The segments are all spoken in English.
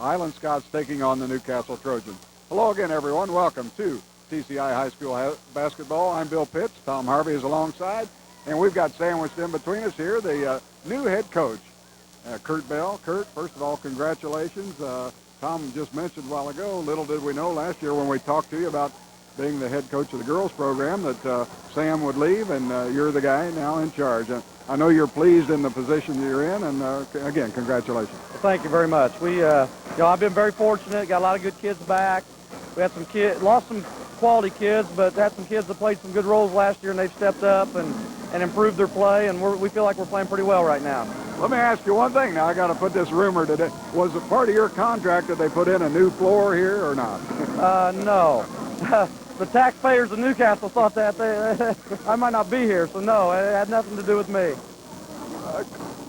Highland Scots taking on the Newcastle Trojans. Hello again, everyone. Welcome to TCI High School Basketball. I'm Bill Pitts. Tom Harvey is alongside. And we've got sandwiched in between us here the new head coach, Kurt Bell. Kurt, first of all, congratulations. Tom just mentioned a while ago, little did we know last year when we talked to you about being the head coach of the girls program that Sam would leave, and you're the guy now in charge. I know you're pleased in the position you're in, and again, congratulations. Well, thank you very much. I've been very fortunate. Got a lot of good kids back. We had some lost some quality kids, but had some kids that played some good roles last year, and they've stepped up and improved their play, and we feel like we're playing pretty well right now. Let me ask you one thing now. I got to put this rumor today. Was it part of your contract that they put in a new floor here or not? No. The taxpayers of Newcastle thought that I might not be here, so no, it had nothing to do with me.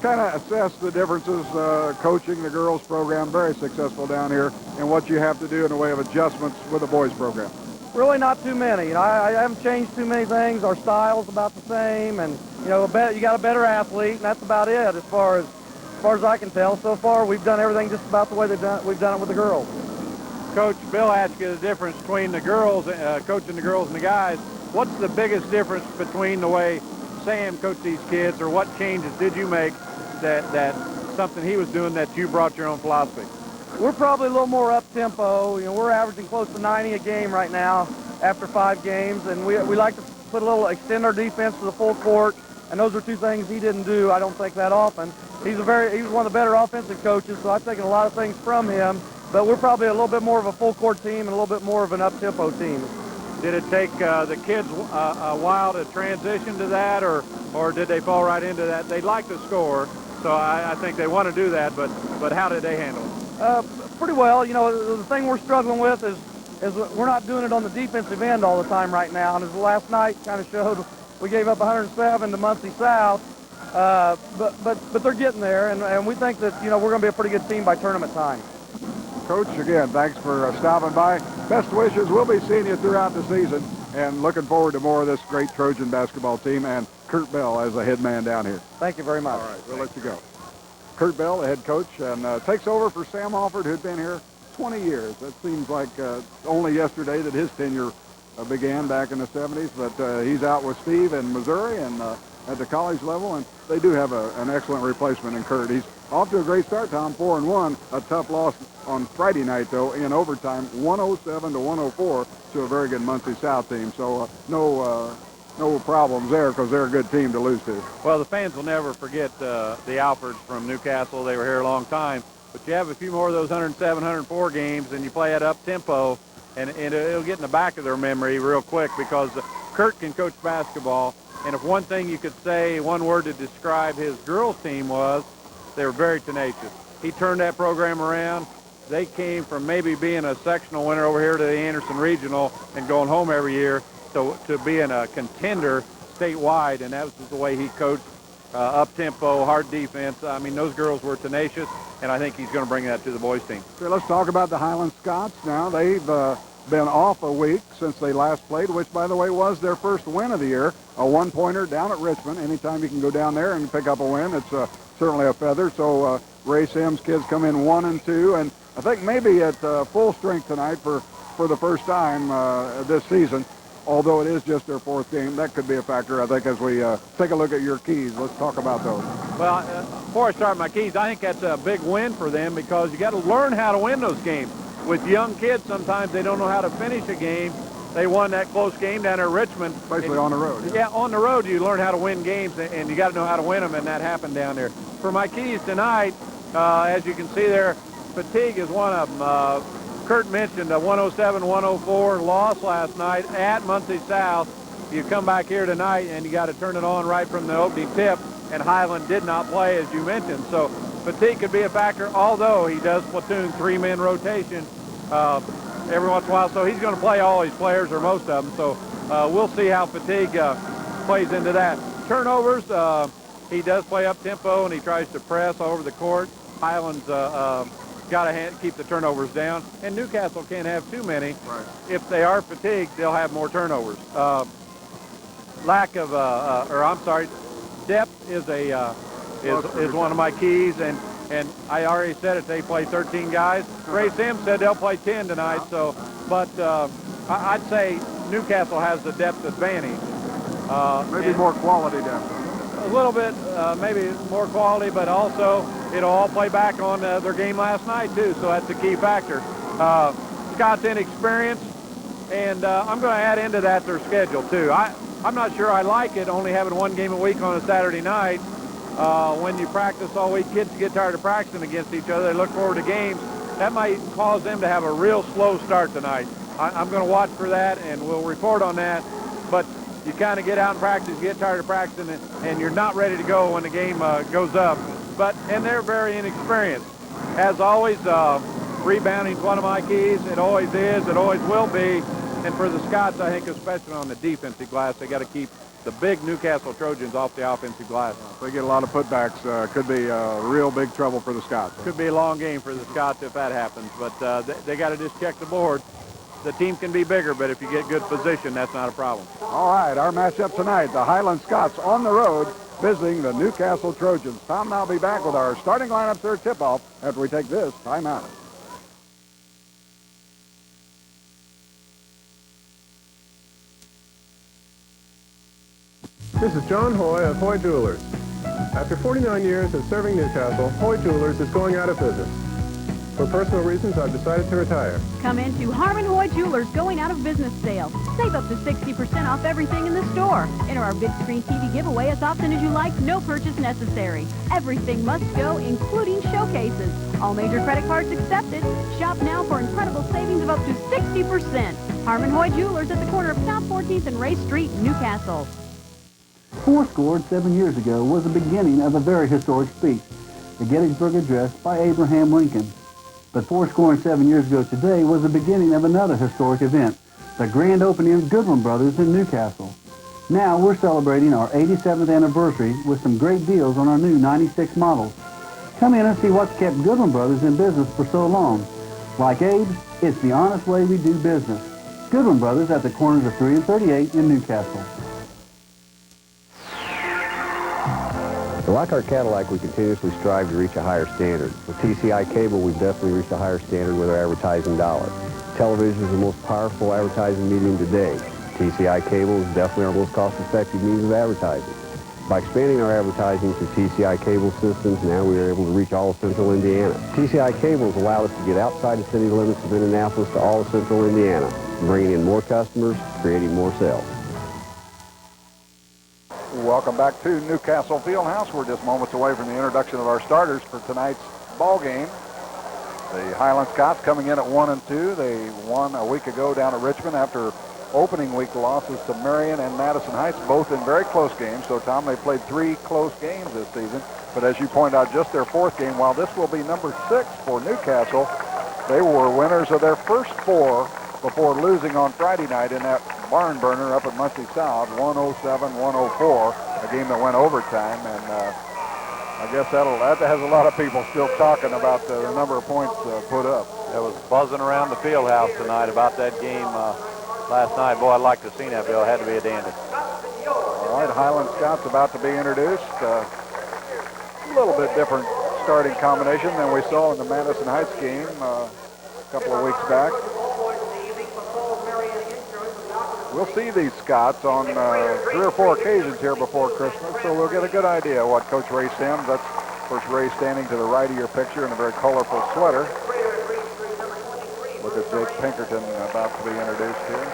Kind of assess the differences coaching the girls program, very successful down here, and what you have to do in the way of adjustments with the boys program. Really not too many. I haven't changed too many things. Our style's about the same, and you got a better athlete, and that's about it as far as I can tell. So far, we've done everything just about the way we've done it with the girls. Coach, Bill asked you the difference between the girls, coaching the girls and the guys. What's the biggest difference between the way Sam coached these kids, or what changes did you make that something he was doing that you brought your own philosophy? We're probably a little more up-tempo. We're averaging close to 90 a game right now after 5 games, and we like to extend our defense to the full court, and those are two things he didn't do, I don't think, that often. He was one of the better offensive coaches, so I've taken a lot of things from him, but we're probably a little bit more of a full-court team and a little bit more of an up-tempo team. Did it take the kids a while to transition to that, or did they fall right into that? They like to score, so I think they want to do that, but how did they handle it? Pretty well. The thing we're struggling with is we're not doing it on the defensive end all the time right now, and as last night kind of showed, we gave up 107 to Muncie South, but they're getting there, and we think that, we're going to be a pretty good team by tournament time. Coach, again, thanks for stopping by. Best wishes. We'll be seeing you throughout the season, and looking forward to more of this great Trojan basketball team, and Kurt Bell as the head man down here. Thank you very much. All right, we'll let you go. Kurt Bell, the head coach, and takes over for Sam Alford, who'd been here 20 years. That seems like only yesterday that his tenure began back in the 70s, but he's out with Steve in Missouri and at the college level, and they do have an excellent replacement in Kurt. He's off to a great start, Tom, 4-1. A tough loss on Friday night, though, in overtime, 107-104 to a very good Muncie South team. So no problems there, because they're a good team to lose to. Well, the fans will never forget the Alfords from Newcastle. They were here a long time. But you have a few more of those 107, 104 games, and you play at up-tempo, and it'll get in the back of their memory real quick, because Kurt can coach basketball. And if one thing you could say, one word to describe his girls' team was, they were very tenacious. He turned that program around. They came from maybe being a sectional winner over here to the Anderson Regional and going home every year to being a contender statewide, and that was the way he coached, up-tempo, hard defense. I mean, those girls were tenacious, and I think he's going to bring that to the boys' team. Okay, let's talk about the Highland Scots now. They've been off a week since they last played, which, by the way, was their first win of the year, a one-pointer down at Richmond. Anytime you can go down there and pick up a win, it's certainly a feather. So Ray Sims' kids come in 1-2, and I think maybe at full strength tonight for the first time this season. Although it is just their 4th game, that could be a factor, I think, as we take a look at your keys. Let's talk about those. Well, before I start my keys, I think that's a big win for them, because you got to learn how to win those games. With young kids, sometimes they don't know how to finish a game. They won that close game down there at Richmond. Especially on the road. Yeah, on the road you learn how to win games, and you got to know how to win them, and that happened down there. For my keys tonight, as you can see there, fatigue is one of them. Kurt mentioned a 107-104 loss last night at Muncie South. You come back here tonight, and you got to turn it on right from the opening tip, and Highland did not play, as you mentioned. So fatigue could be a factor, although he does platoon 3-man rotation every once in a while. So he's going to play all his players, or most of them. So we'll see how fatigue plays into that. Turnovers, he does play up-tempo, and he tries to press all over the court. Highland's got to keep the turnovers down, and Newcastle can't have too many. Right. If they are fatigued, they'll have more turnovers. Depth is one of my keys, and And I already said it, they play 13 guys. Ray Sims said they'll play 10 tonight. So, but I'd say Newcastle has the depth advantage. Maybe more quality depth. A little bit, maybe more quality, but also it'll all play back on their game last night too. So that's a key factor. Scott's inexperience, and I'm going to add into that their schedule too. I'm not sure I like it, only having one game a week on a Saturday night. When you practice all week, kids get tired of practicing against each other. They look forward to games. That might cause them to have a real slow start tonight. I'm going to watch for that, and we'll report on that. But you kind of get out and practice, get tired of practicing, and you're not ready to go when the game goes up. And they're very inexperienced. As always, rebounding is one of my keys. It always is. It always will be. And for the Scots, I think especially on the defensive glass, they got to keep the big Newcastle Trojans off the offensive glass. If they get a lot of putbacks, could be real big trouble for the Scots. Could be a long game for the Scots if that happens. But they got to just check the board. The team can be bigger, but if you get good position, that's not a problem. All right, our matchup tonight, the Highland Scots on the road visiting the Newcastle Trojans. Tom and I'll be back with our starting lineups, their tip-off, after we take this timeout. This is John Hoy of Hoy Jewelers. After 49 years of serving Newcastle, Hoy Jewelers is going out of business. For personal reasons, I've decided to retire. Come into Harmon Hoy Jewelers going out of business sale. Save up to 60% off everything in the store. Enter our big screen TV giveaway as often as you like, no purchase necessary. Everything must go, including showcases. All major credit cards accepted. Shop now for incredible savings of up to 60%. Harmon Hoy Jewelers at the corner of South 14th and Ray Street, Newcastle. Fourscore 7 years ago was the beginning of a very historic speech, the Gettysburg Address by Abraham Lincoln. But 7 years ago today was the beginning of another historic event, the grand opening of Goodwin Brothers in Newcastle. Now we're celebrating our 87th anniversary with some great deals on our new 96 models. Come in and see what's kept Goodwin Brothers in business for so long. Like Abe's, it's the honest way we do business. Goodwin Brothers at the corners of 3 and 38 in Newcastle. Like our Cadillac, we continuously strive to reach a higher standard. With TCI Cable, we've definitely reached a higher standard with our advertising dollar. Television is the most powerful advertising medium today. TCI Cable is definitely our most cost-effective means of advertising. By expanding our advertising to TCI Cable systems, now we are able to reach all of Central Indiana. TCI Cable has allowed us to get outside the city limits of Indianapolis to all of Central Indiana, bringing in more customers, creating more sales. Welcome back to Newcastle Fieldhouse. We're just moments away from the introduction of our starters for tonight's ball game. The Highland Scots coming in at 1-2. They won a week ago down at Richmond after opening week losses to Marion and Madison Heights, both in very close games. So, Tom, they played 3 close games this season. But as you point out, just their 4th game. While this will be number 6 for Newcastle, they were winners of their first 4 before losing on Friday night in that barn burner up at Muncie South, 107-104, a game that went overtime, and I guess that has a lot of people still talking about the number of points put up. It was buzzing around the field house tonight about that game last night. Boy, I'd like to have seen that, Bill. It had to be a dandy. All right, Highland Scots about to be introduced. A little bit different starting combination than we saw in the Madison Heights game a couple of weeks back. We'll see these Scots on 3 or 4 occasions here before Christmas, so we'll get a good idea of what Coach Ray Sims, that's of course Ray standing to the right of your picture in a very colorful sweater. Look at Jake Pinkerton about to be introduced here.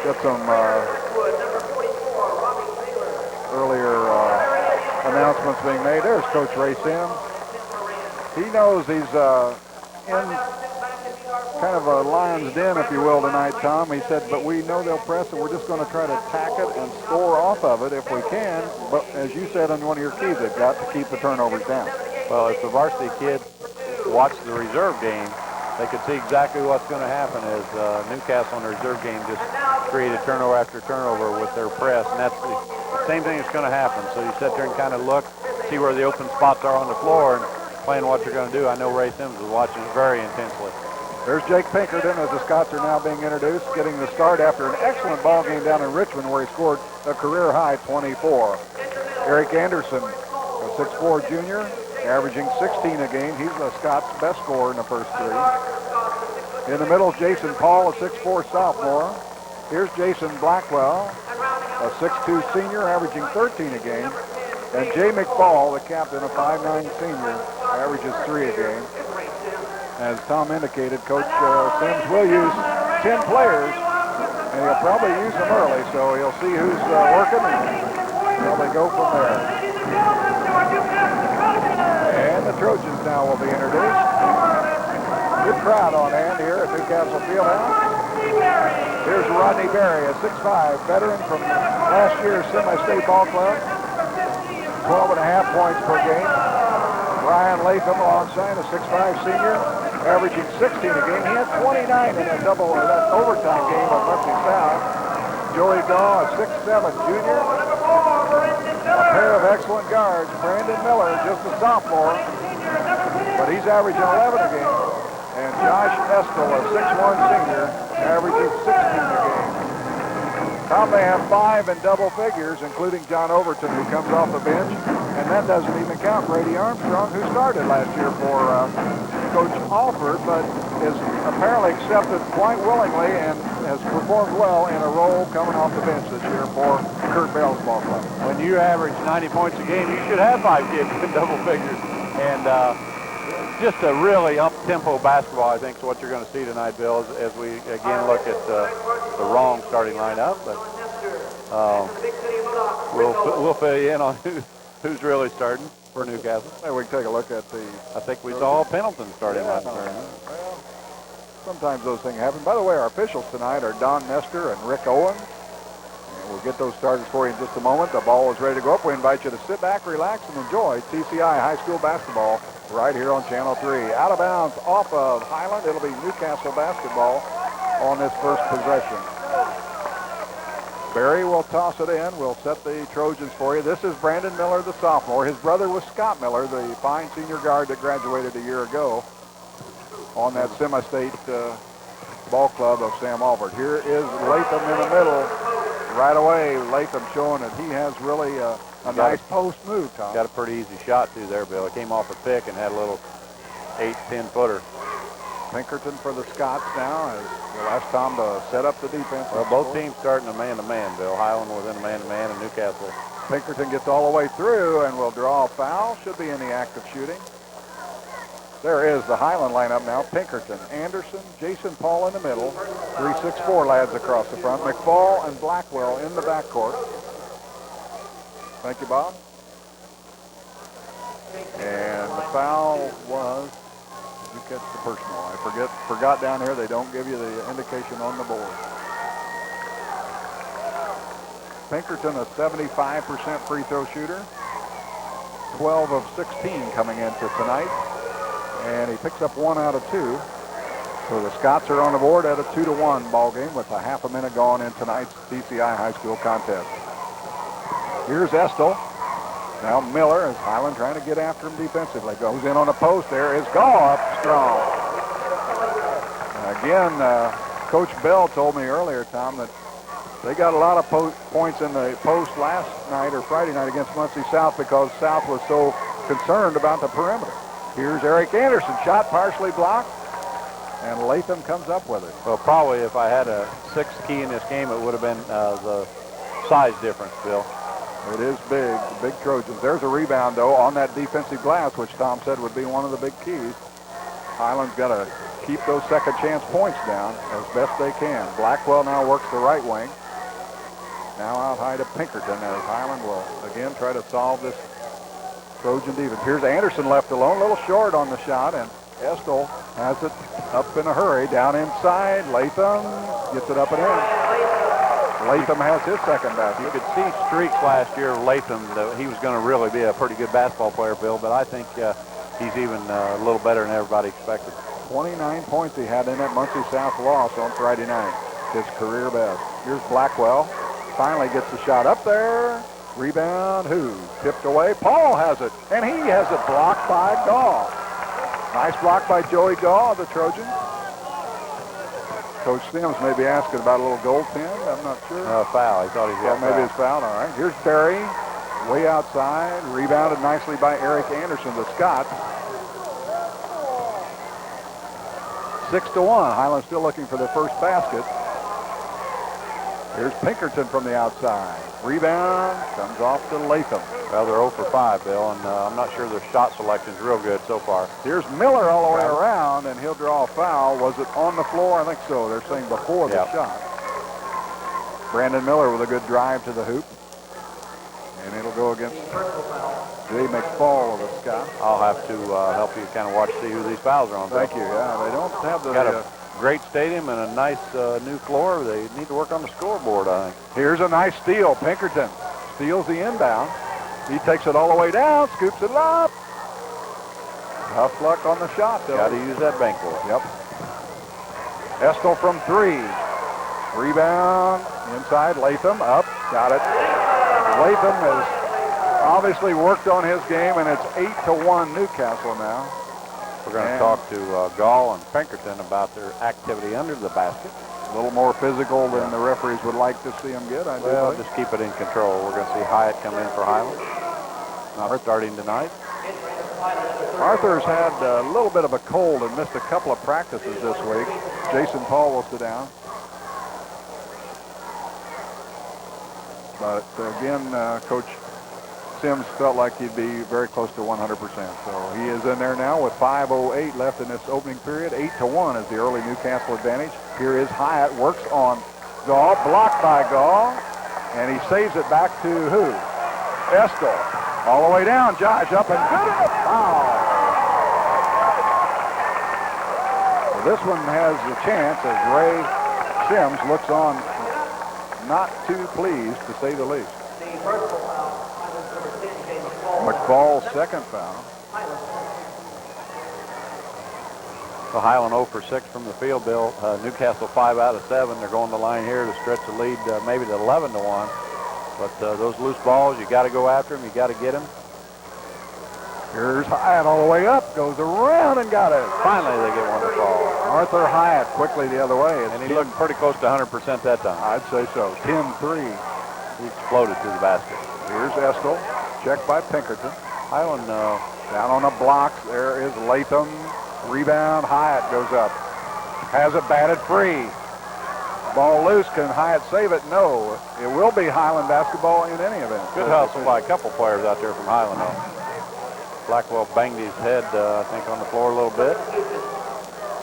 Got some earlier announcements being made. There's Coach Ray Sims. He knows he's in kind of a lion's den, if you will, tonight, Tom. He said, but we know they'll press, and we're just going to try to attack it and score off of it if we can. But as you said on one of your keys, they've got to keep the turnovers down. Well, if the varsity kids watch the reserve game, they could see exactly what's going to happen as Newcastle in the reserve game just created turnover after turnover with their press, and that's the same thing that's going to happen. So you sit there and kind of look, see where the open spots are on the floor, and plan what you're going to do. I know Ray Sims is watching it very intensely. There's Jake Pinkerton as the Scots are now being introduced, getting the start after an excellent ball game down in Richmond where he scored a career-high 24. Eric Anderson, a 6'4" junior, averaging 16 a game. He's Scott's best scorer in the first three. In the middle, Jason Paul, a 6'4" sophomore. Here's Jason Blackwell, a 6'2" senior, averaging 13 a game. And Jay McFall, the captain, a 5'9" senior, averages 3 a game. As Tom indicated, Coach Sims will use 10 players, and he'll probably use them early, so he'll see who's working, and probably go from there. And the Trojans now will be introduced. Good crowd on hand here at Newcastle Fieldhouse. Here's Rodney Berry, a 6'5", veteran from last year's Semi-State Ball Club. 12.5 points per game. Brian Latham alongside, a 6'5" senior, averaging 16 a game. He had 29 in that overtime game on Muncie South. Joey Daw, a 6'7" junior. A pair of excellent guards. Brandon Miller, just a sophomore, but he's averaging 11 a game. And Josh Estel, a 6'1" senior, averages 16 a game. Tom, they have 5 in double figures, including John Overton, who comes off the bench. And that doesn't even count Brady Armstrong, who started last year for Coach Alford, but is apparently accepted quite willingly and has performed well in a role coming off the bench this year for Kurt Bell's ball club. When you average 90 points a game, you should have 5 kids in double figures. And just a really up-tempo basketball, I think, is what you're going to see tonight, Bill, as we again look at the wrong starting lineup. But we'll fill you in on who's really starting for Newcastle. Hey, we can take a look at the... I think we saw Pendleton starting last night. Well, sometimes those things happen. By the way, our officials tonight are Don Nestor and Rick Owen. And we'll get those starters for you in just a moment. The ball is ready to go up. We invite you to sit back, relax, and enjoy TCI High School basketball right here on Channel 3. Out of bounds off of Highland. It'll be Newcastle basketball on this first possession. Barry will toss it in. We'll set the Trojans for you. This is Brandon Miller, the sophomore. His brother was Scott Miller, the fine senior guard that graduated a year ago on that semi-state ball club of Sam Alford. Here is Latham in the middle. Right away, Latham showing that he has really a nice post move, Tom. Got a pretty easy shot, too, there, Bill. It came off a pick and had a little 8-10 footer. Pinkerton for the Scots now as we'll ask Tom to set up the defense. Well, both teams starting a man-to-man, Bill. Highland within a man-to-man and Newcastle. Pinkerton gets all the way through and will draw a foul. Should be in the act of shooting. There is the Highland lineup now. Pinkerton, Anderson, Jason Paul in the middle. 3 6'4" lads across the front. McFall and Blackwell in the backcourt. Thank you, Bob. And the foul was... You catch the personal. I forgot down here they don't give you the indication on the board. Pinkerton, a 75% free throw shooter. 12 of 16 coming into tonight. And he picks up 1 out of 2. So the Scots are on the board at a 2-1 ball game with a half a minute gone in tonight's TCI High School contest. Here's Estel. Now Miller is Highland trying to get after him defensively. Goes in on the post there. Is Gaw up strong. Again, Coach Bell told me earlier, Tom, that they got a lot of points in the post last night or Friday night against Muncie South because South was so concerned about the perimeter. Here's Eric Anderson. Shot partially blocked. And Latham comes up with it. Well, probably if I had a 6th key in this game, it would have been the size difference, Bill. It is big, the big Trojans. There's a rebound, though, on that defensive glass, which Tom said would be one of the big keys. Highland's got to keep those second chance points down as best they can. Blackwell now works the right wing. Now out high to Pinkerton as Highland will again try to solve this Trojan defense. Here's Anderson left alone, a little short on the shot, and Estel has it up in a hurry. Down inside, Latham gets it up and in. Latham has his second basket. You could see streaks last year of Latham that he was going to really be a pretty good basketball player, Bill, but I think he's even a little better than everybody expected. 29 points he had in that Muncie South loss on Friday night. His career best. Here's Blackwell. Finally gets the shot up there. Rebound, who? Tipped away. Paul has it, and he has it blocked by Gaw. Nice block by Joey Gaw of the Trojans. Coach Sims may be asking about a little goaltend. I'm not sure. Foul. He thought he got maybe it's foul. All right. Here's Barry. way outside. Rebounded nicely by Eric Anderson, the Scots. 6-1. Highland still looking for their first basket. Here's Pinkerton from the outside. Rebound comes off to Latham. Well, they're 0 for 5, Bill, and I'm not sure their shot selection's real good so far. Here's Miller all the way around, and he'll draw a foul. Was it on the floor? I think so. They're saying before the shot. Brandon Miller with a good drive to the hoop. And it'll go against Jay McFall of the Scots. I'll have to help you kind of watch, see who these fouls are on. Thank you. Yeah, they don't have the... Got a great stadium and a nice new floor. They need to work on the scoreboard, I think. Here's a nice steal. Pinkerton steals the inbound. He takes it all the way down, scoops it up. Tough luck on the shot, though. Got to use that bank board. Yep. Estel from 3. Rebound inside. Latham up. Got it. Latham has obviously worked on his game, and it's 8-1 Newcastle now. We're going to talk to Gall and Pinkerton about their activity under the basket. A little more physical than the referees would like to see them get. Well, just keep it in control. We're going to see Hyatt come in for Highland. Not starting tonight. Arthur's had a little bit of a cold and missed a couple of practices this week. Jason Paul will sit down. But again, Coach Sims felt like he'd be very close to 100%. So he is in there now with 5:08 left in this opening period. 8-1 is the early Newcastle advantage. Here is Hyatt, works on Gall, blocked by Gall, and he saves it back to who? Estel. All the way down, Josh up and good at the foul. So this one has a chance as Ray Sims looks on, not too pleased to say the least. McFall's second foul. So Highland 0 for 6 from the field, Bill. Newcastle 5 out of 7. They're going the line here to stretch the lead maybe to 11-1. But those loose balls, you got to go after them. You got to get them. Here's Hyatt all the way up, goes around and got it. Finally, they get one to fall. Arthur Hyatt quickly the other way. And he looked pretty close to 100% that time. I'd say so. 10-3. He exploded to the basket. Here's Estel. Checked by Pinkerton. Highland down on the blocks. There is Latham. Rebound. Hyatt goes up. Has it batted free. Ball loose. Can Hyatt save it? No. It will be Highland basketball in any event. Good hustle by a couple players out there from Highland. Blackwell banged his head, I think, on the floor a little bit.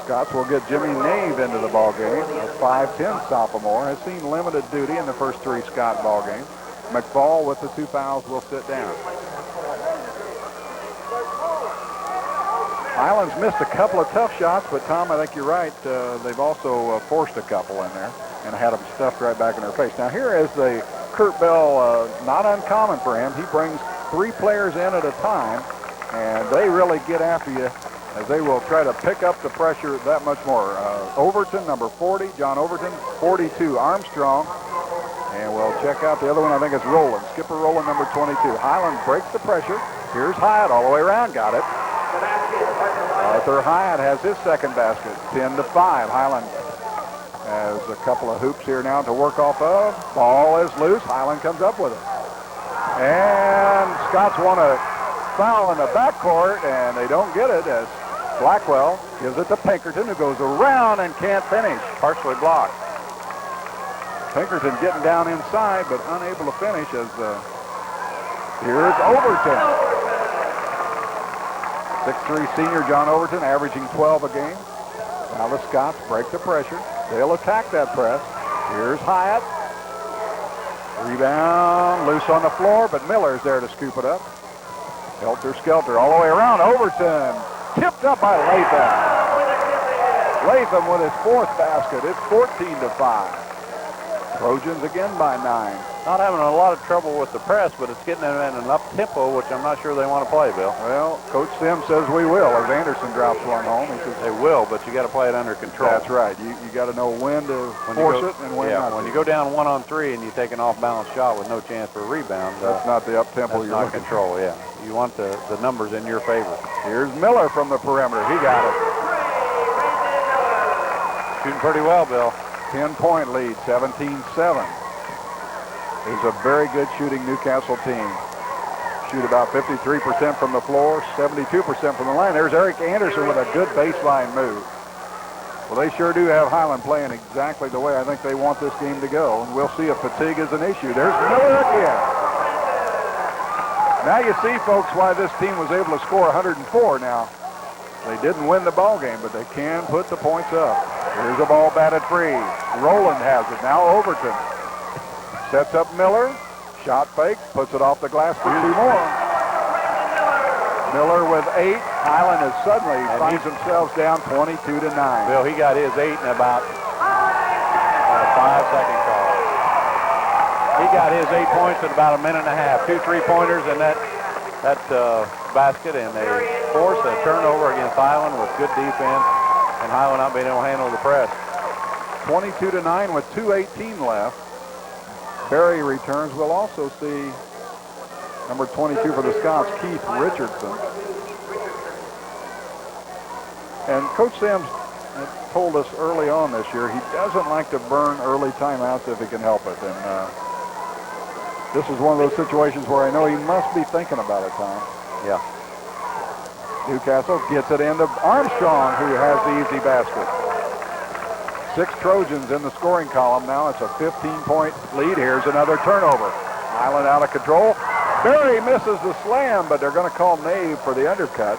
Scots will get Jimmy Nave into the ball game. A 5'10 sophomore has seen limited duty in the first 3 Scott ball games. McFall with the 2 fouls will sit down. Highland's missed a couple of tough shots, but Tom, I think you're right. They've also forced a couple in there and had them stuffed right back in their face. Now here is the Kurt Bell, not uncommon for him. He brings 3 players in at a time, and they really get after you as they will try to pick up the pressure that much more. Overton, number 40, John Overton, 42, Armstrong. And we'll check out the other one. I think it's Rowland. Skipper Rowland, number 22. Highland breaks the pressure. Here's Hyatt all the way around. Got it. Arthur Hyatt has his second basket. 10-5. Highland has a couple of hoops here now to work off of. Ball is loose. Highland comes up with it. And Scots want a foul in the backcourt, and they don't get it as Blackwell gives it to Pinkerton, who goes around and can't finish. Partially blocked. Pinkerton getting down inside, but unable to finish as here's Overton. 6'3" senior John Overton, averaging 12 a game. Now the Scots break the pressure. They'll attack that press. Here's Hyatt. Rebound, loose on the floor, but Miller's there to scoop it up. Helter-skelter all the way around. Overton tipped up by Latham. Latham with his 4th basket. It's 14-5. Trojans again by 9. Not having a lot of trouble with the press, but it's getting them in an up tempo, which I'm not sure they want to play, Bill. Well, Coach Sims says we will. As Anderson drops one home, he says they will, but you got to play it under control. That's right. You got to know when to force it and when not. When you go down 1-on-3 and you take an off-balance shot with no chance for a rebound, that's not the up tempo you're not control. Yeah, you want the numbers in your favor. Here's Miller from the perimeter. He got it. Shooting pretty well, Bill. 10-point lead, 17-7. Is a very good shooting Newcastle team. shoot about 53% from the floor, 72% from the line. There's Eric Anderson with a good baseline move. Well, they sure do have Highland playing exactly the way I think they want this game to go. And we'll see if fatigue is an issue. There's Miller again. Now you see, folks, why this team was able to score 104 now. They didn't win the ball game, but they can put the points up. Here's a ball batted free. Rowland has it. Now Overton sets up Miller. Shot fake, puts it off the glass for 2 more. Miller with 8. Highland has suddenly finds themselves down 22-9. Bill, he got his 8 in about a 5-second call. He got his 8 points in about a minute and a half. 2 3-pointers in that basket, and they force a turnover against Highland with good defense, and Highland not being able to handle the press. 22-9 with 2:18 left. Barry returns. We'll also see number 22 for the Scots, Keith Richardson. And Coach Sam's told us early on this year he doesn't like to burn early timeouts if he can help it. And this is one of those situations where I know he must be thinking about it, Tom. Yeah. Newcastle gets it into Armstrong, who has the easy basket. 6 Trojans in the scoring column now. It's a 15-point lead. Here's another turnover. Highland out of control. Barry misses the slam, but they're going to call Nave for the undercut.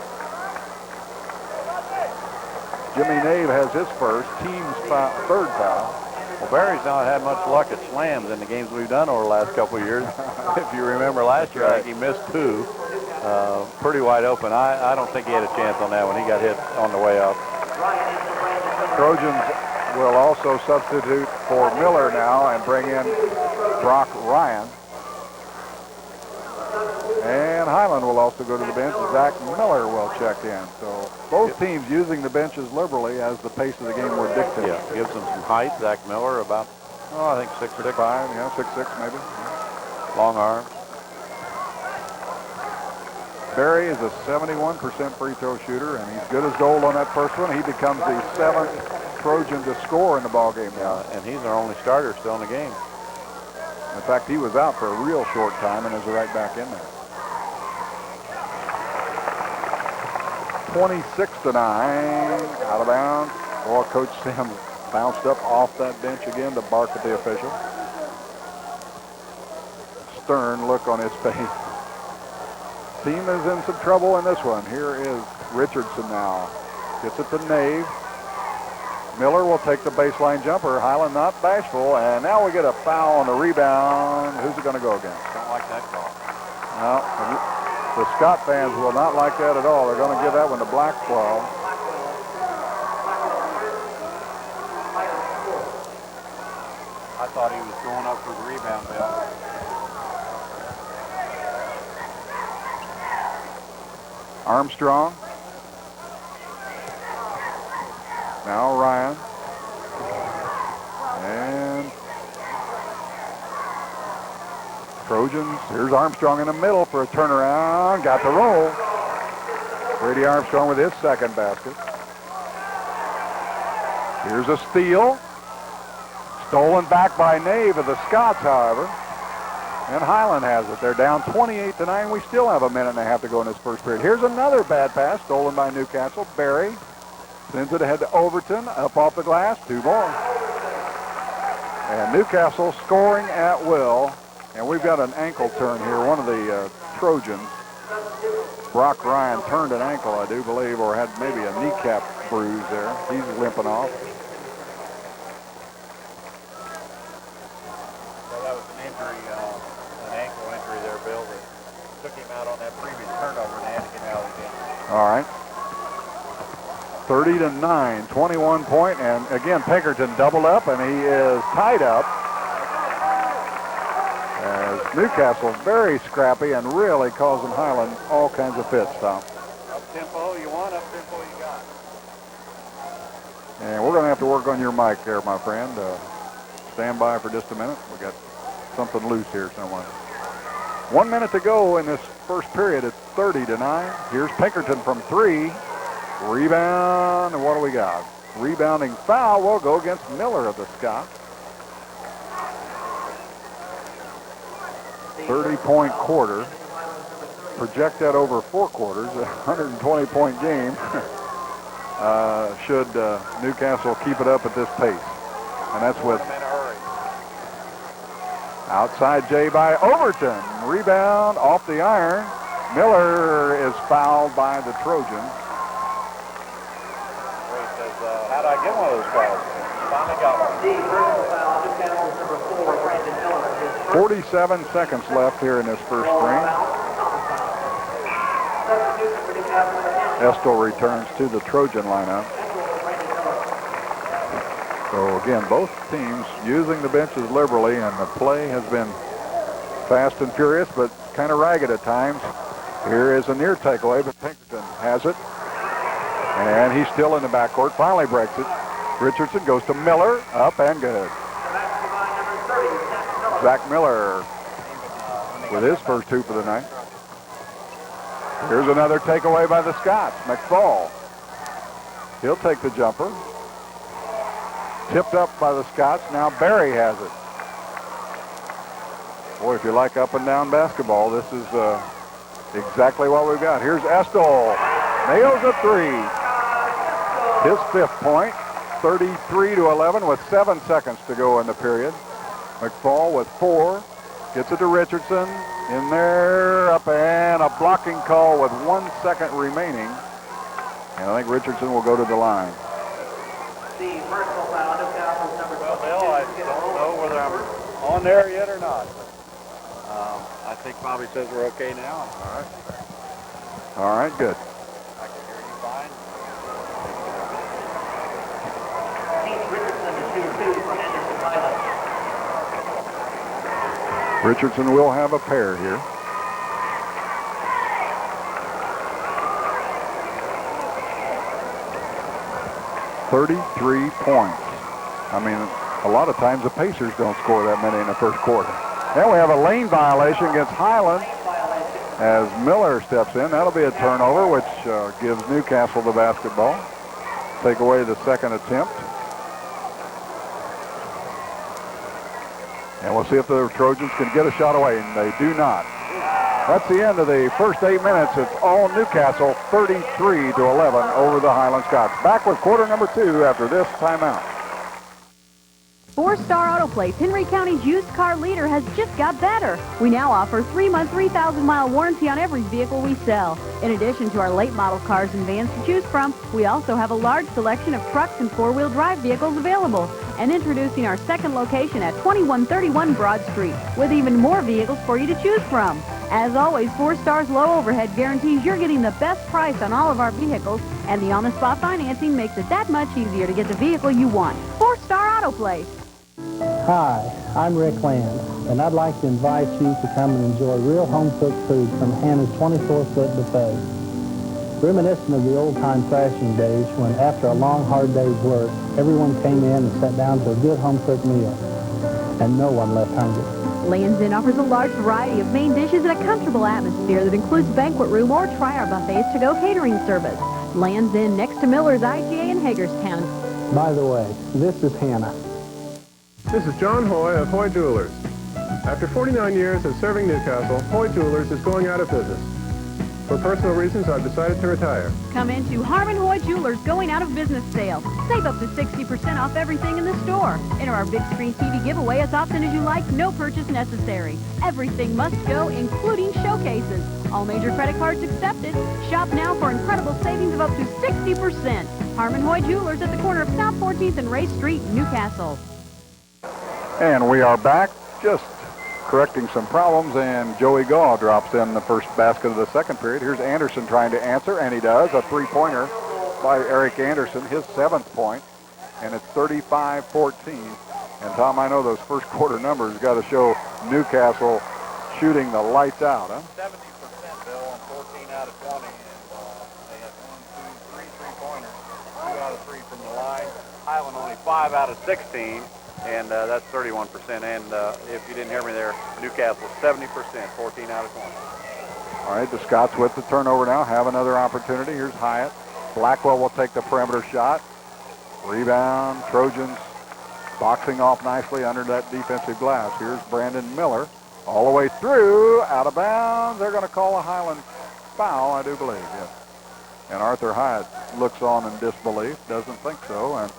Jimmy Nave has his first, team's third foul. Well, Barry's not had much luck at slams in the games we've done over the last couple of years. If you remember last year, I think he missed 2. Pretty wide open. I don't think he had a chance on that one. He got hit on the way up. Trojans will also substitute for Miller now and bring in Brock Ryan. And Highland will also go to the bench. Zach Miller will check in. So both teams using the benches liberally as the pace of the game would dictate. Yeah, gives them some height. Zach Miller about, I think 6'5", yeah, 6'6" maybe. Long arms. Barry is a 71% free throw shooter, and he's good as gold on that first one. He becomes the 7th Trojan to score in the ballgame now. And he's our only starter still in the game. In fact, he was out for a real short time and is right back in there. 26-9, out of bounds. Boy, Coach Sam bounced up off that bench again to bark at the official. Stern look on his face. Team is in some trouble in this one. Here is Richardson now. Gets it to Nave. Miller will take the baseline jumper. Highland not bashful. And now we get a foul on the rebound. Who's it going to go against? Don't like that call. No. The Scott fans will not like that at all. They're going to give that one to Blackwell. I thought he was going up for the rebound, Bill. Armstrong. Now Ryan. And Trojans. Here's Armstrong in the middle for a turnaround. Got the roll. Brady Armstrong with his second basket. Here's a steal. Stolen back by Nave of the Scots, however. And Highland has it. They're down 28-9. We still have a minute and a half to go in this first period. Here's another bad pass stolen by Newcastle. Barry sends it ahead to Overton. Up off the glass. 2 more. And Newcastle scoring at will. And we've got an ankle turn here. One of the Trojans, Brock Ryan, turned an ankle, I do believe, or had maybe a kneecap bruise there. He's limping off. Well, that was an injury, an ankle injury there, Bill, that took him out on that previous turnover and had to get out again. All right. 30-9, 21 point, and again, Pinkerton doubled up, and he is tied up. As Newcastle very scrappy and really causing Highland all kinds of fits, Tom. Up-tempo you want, up-tempo you got. And we're going to have to work on your mic there, my friend. Stand by for just a minute. We got something loose here somewhere. 1 minute to go in this first period. It's 30-9. Here's Pinkerton from 3. Rebound, and what do we got? Rebounding foul will go against Miller of the Scots. 30-point quarter. project that over 4 quarters, a 120-point game, should Newcastle keep it up at this pace. And that's with outside J by Overton. Rebound off the iron. Miller is fouled by the Trojans. Ray says, how'd I get one of those fouls? Finally got one. 47 seconds left here in this first frame. Estill returns to the Trojan lineup. So again, both teams using the benches liberally, and the play has been fast and furious, but kind of ragged at times. Here is a near takeaway, but Pinkerton has it. And he's still in the backcourt, finally breaks it. Richardson goes to Miller, up and good. Zach Miller with his first 2 for the night. Here's another takeaway by the Scots. McFall. He'll take the jumper. Tipped up by the Scots. Now Barry has it. Boy, if you like up and down basketball, this is exactly what we've got. Here's Estill. Nails a 3. His 5th point. 33-11 with 7 seconds to go in the period. McFall with 4. Gets it to Richardson. In there, up, and a blocking call with 1 second remaining. And I think Richardson will go to the line. Well, Bill, I don't know whether I'm on there yet or not. I think Bobby says we're okay now. All right. All right, good. I can hear you fine. Richardson will have a pair here. "33 points. I mean, a lot of times the Pacers don't score that many in the first quarter. Then we have a lane violation against Highland as Miller steps in. That'll be a turnover, which gives Newcastle the basketball. Take away the second attempt. And we'll see if the Trojans can get a shot away, and they do not. That's the end of the first 8 minutes. It's all Newcastle, 33-11 over the Highland Scots. Back with quarter number 2 after this timeout. 4-Star Auto Place, Henry County's used car leader, has just got better. We now offer 3-month, 3,000-mile warranty on every vehicle we sell. In addition to our late model cars and vans to choose from, we also have a large selection of trucks and 4-wheel drive vehicles available. And introducing our second location at 2131 Broad Street, with even more vehicles for you to choose from. As always, 4-Star's low overhead guarantees you're getting the best price on all of our vehicles, and the on-the-spot financing makes it that much easier to get the vehicle you want. 4-Star Auto Place. Hi, I'm Rick Land, and I'd like to invite you to come and enjoy real home-cooked food from Hannah's 24-foot buffet. Reminiscent of the old-time thrashing days when, after a long, hard day's work, everyone came in and sat down to a good home-cooked meal, and no one left hungry. Land's Inn offers a large variety of main dishes in a comfortable atmosphere that includes banquet room, or try our buffets to-go catering service. Land's Inn next to Miller's IGA in Hagerstown. By the way, this is Hannah. This is John Hoy of Hoy Jewelers. After 49 years of serving Newcastle, Hoy Jewelers is going out of business. For personal reasons, I've decided to retire. Come into Harmon Hoy Jewelers going out of business sale. Save up to 60% off everything in the store. Enter our big screen TV giveaway as often as you like, no purchase necessary. Everything must go, including showcases. All major credit cards accepted. Shop now for incredible savings of up to 60%. Harmon Hoy Jewelers at the corner of South 14th and Ray Street, Newcastle. And we are back, just correcting some problems, and Joey Gaw drops in the first basket of the second period. Here's Anderson trying to answer, and he does. A three-pointer by Eric Anderson, his 7th point, and it's 35-14. And Tom, I know those first quarter numbers got to show Newcastle shooting the lights out, huh? 70%, Bill, on 14 out of 20, and they had 1, 2, 3 three-pointers, 2 out of 3 from the line. Highland only 5 out of 16. And that's 31%. And if you didn't hear me there, Newcastle 70%, 14 out of 20. All right, the Scots with the turnover now have another opportunity. Here's Hyatt. Blackwell will take the perimeter shot. Rebound. Trojans boxing off nicely under that defensive glass. Here's Brandon Miller. All the way through, out of bounds. They're going to call a Highland foul, I do believe, yes. And Arthur Hyatt looks on in disbelief, doesn't think so. And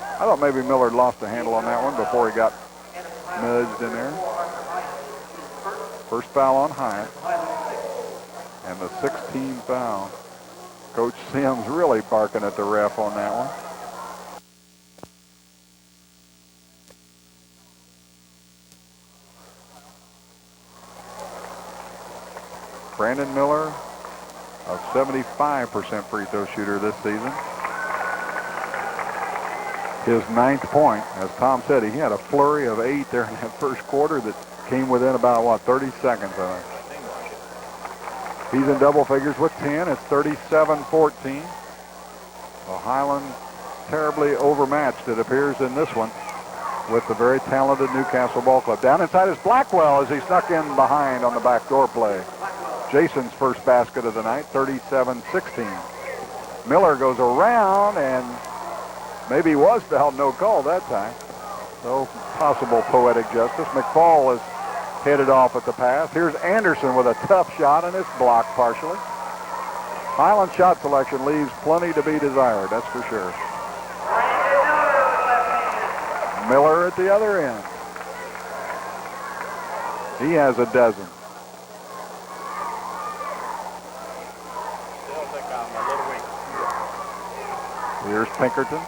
I thought maybe Miller lost a handle on that one before he got nudged in there. First foul on Hyatt. And the 16th foul. Coach Sims really barking at the ref on that one. Brandon Miller, a 75% free throw shooter this season. His 9th point, as Tom said, he had a flurry of 8 there in that first quarter that came within about, 30 seconds of it. He's in double figures with 10. It's 37-14. Well, Highland terribly overmatched, it appears, in this one with the very talented Newcastle Ball Club. Down inside is Blackwell as he snuck in behind on the backdoor play. Jason's first basket of the night, 37-16. Miller goes around and maybe was fouled, no call that time. So possible poetic justice. McFall is headed off at the pass. Here's Anderson with a tough shot and it's blocked partially. Highland shot selection leaves plenty to be desired, that's for sure. Miller at the other end. He has a dozen. Here's Pinkerton.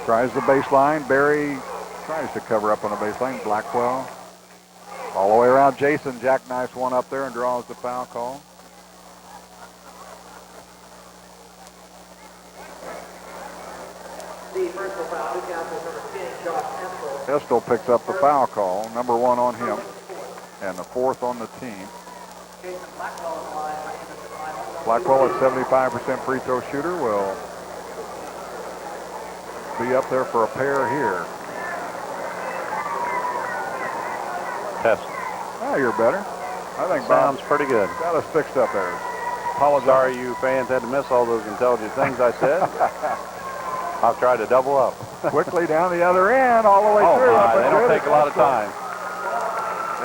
Tries the baseline. Barry tries to cover up on the baseline. Blackwell. All the way around Jason. Jackknifes one up there and draws the foul call. Estel picks up the foul call. Number 1 on him. And the 4th on the team. Blackwell, a 75% free throw shooter, will be up there for a pair here. Test. Oh, you're better. I think sounds pretty good. Got us fixed up there. Apologize. Sorry you fans had to miss all those intelligent things I said. I'll try to double up. Quickly down the other end, all the way through. Oh, my, they don't take a lot of time.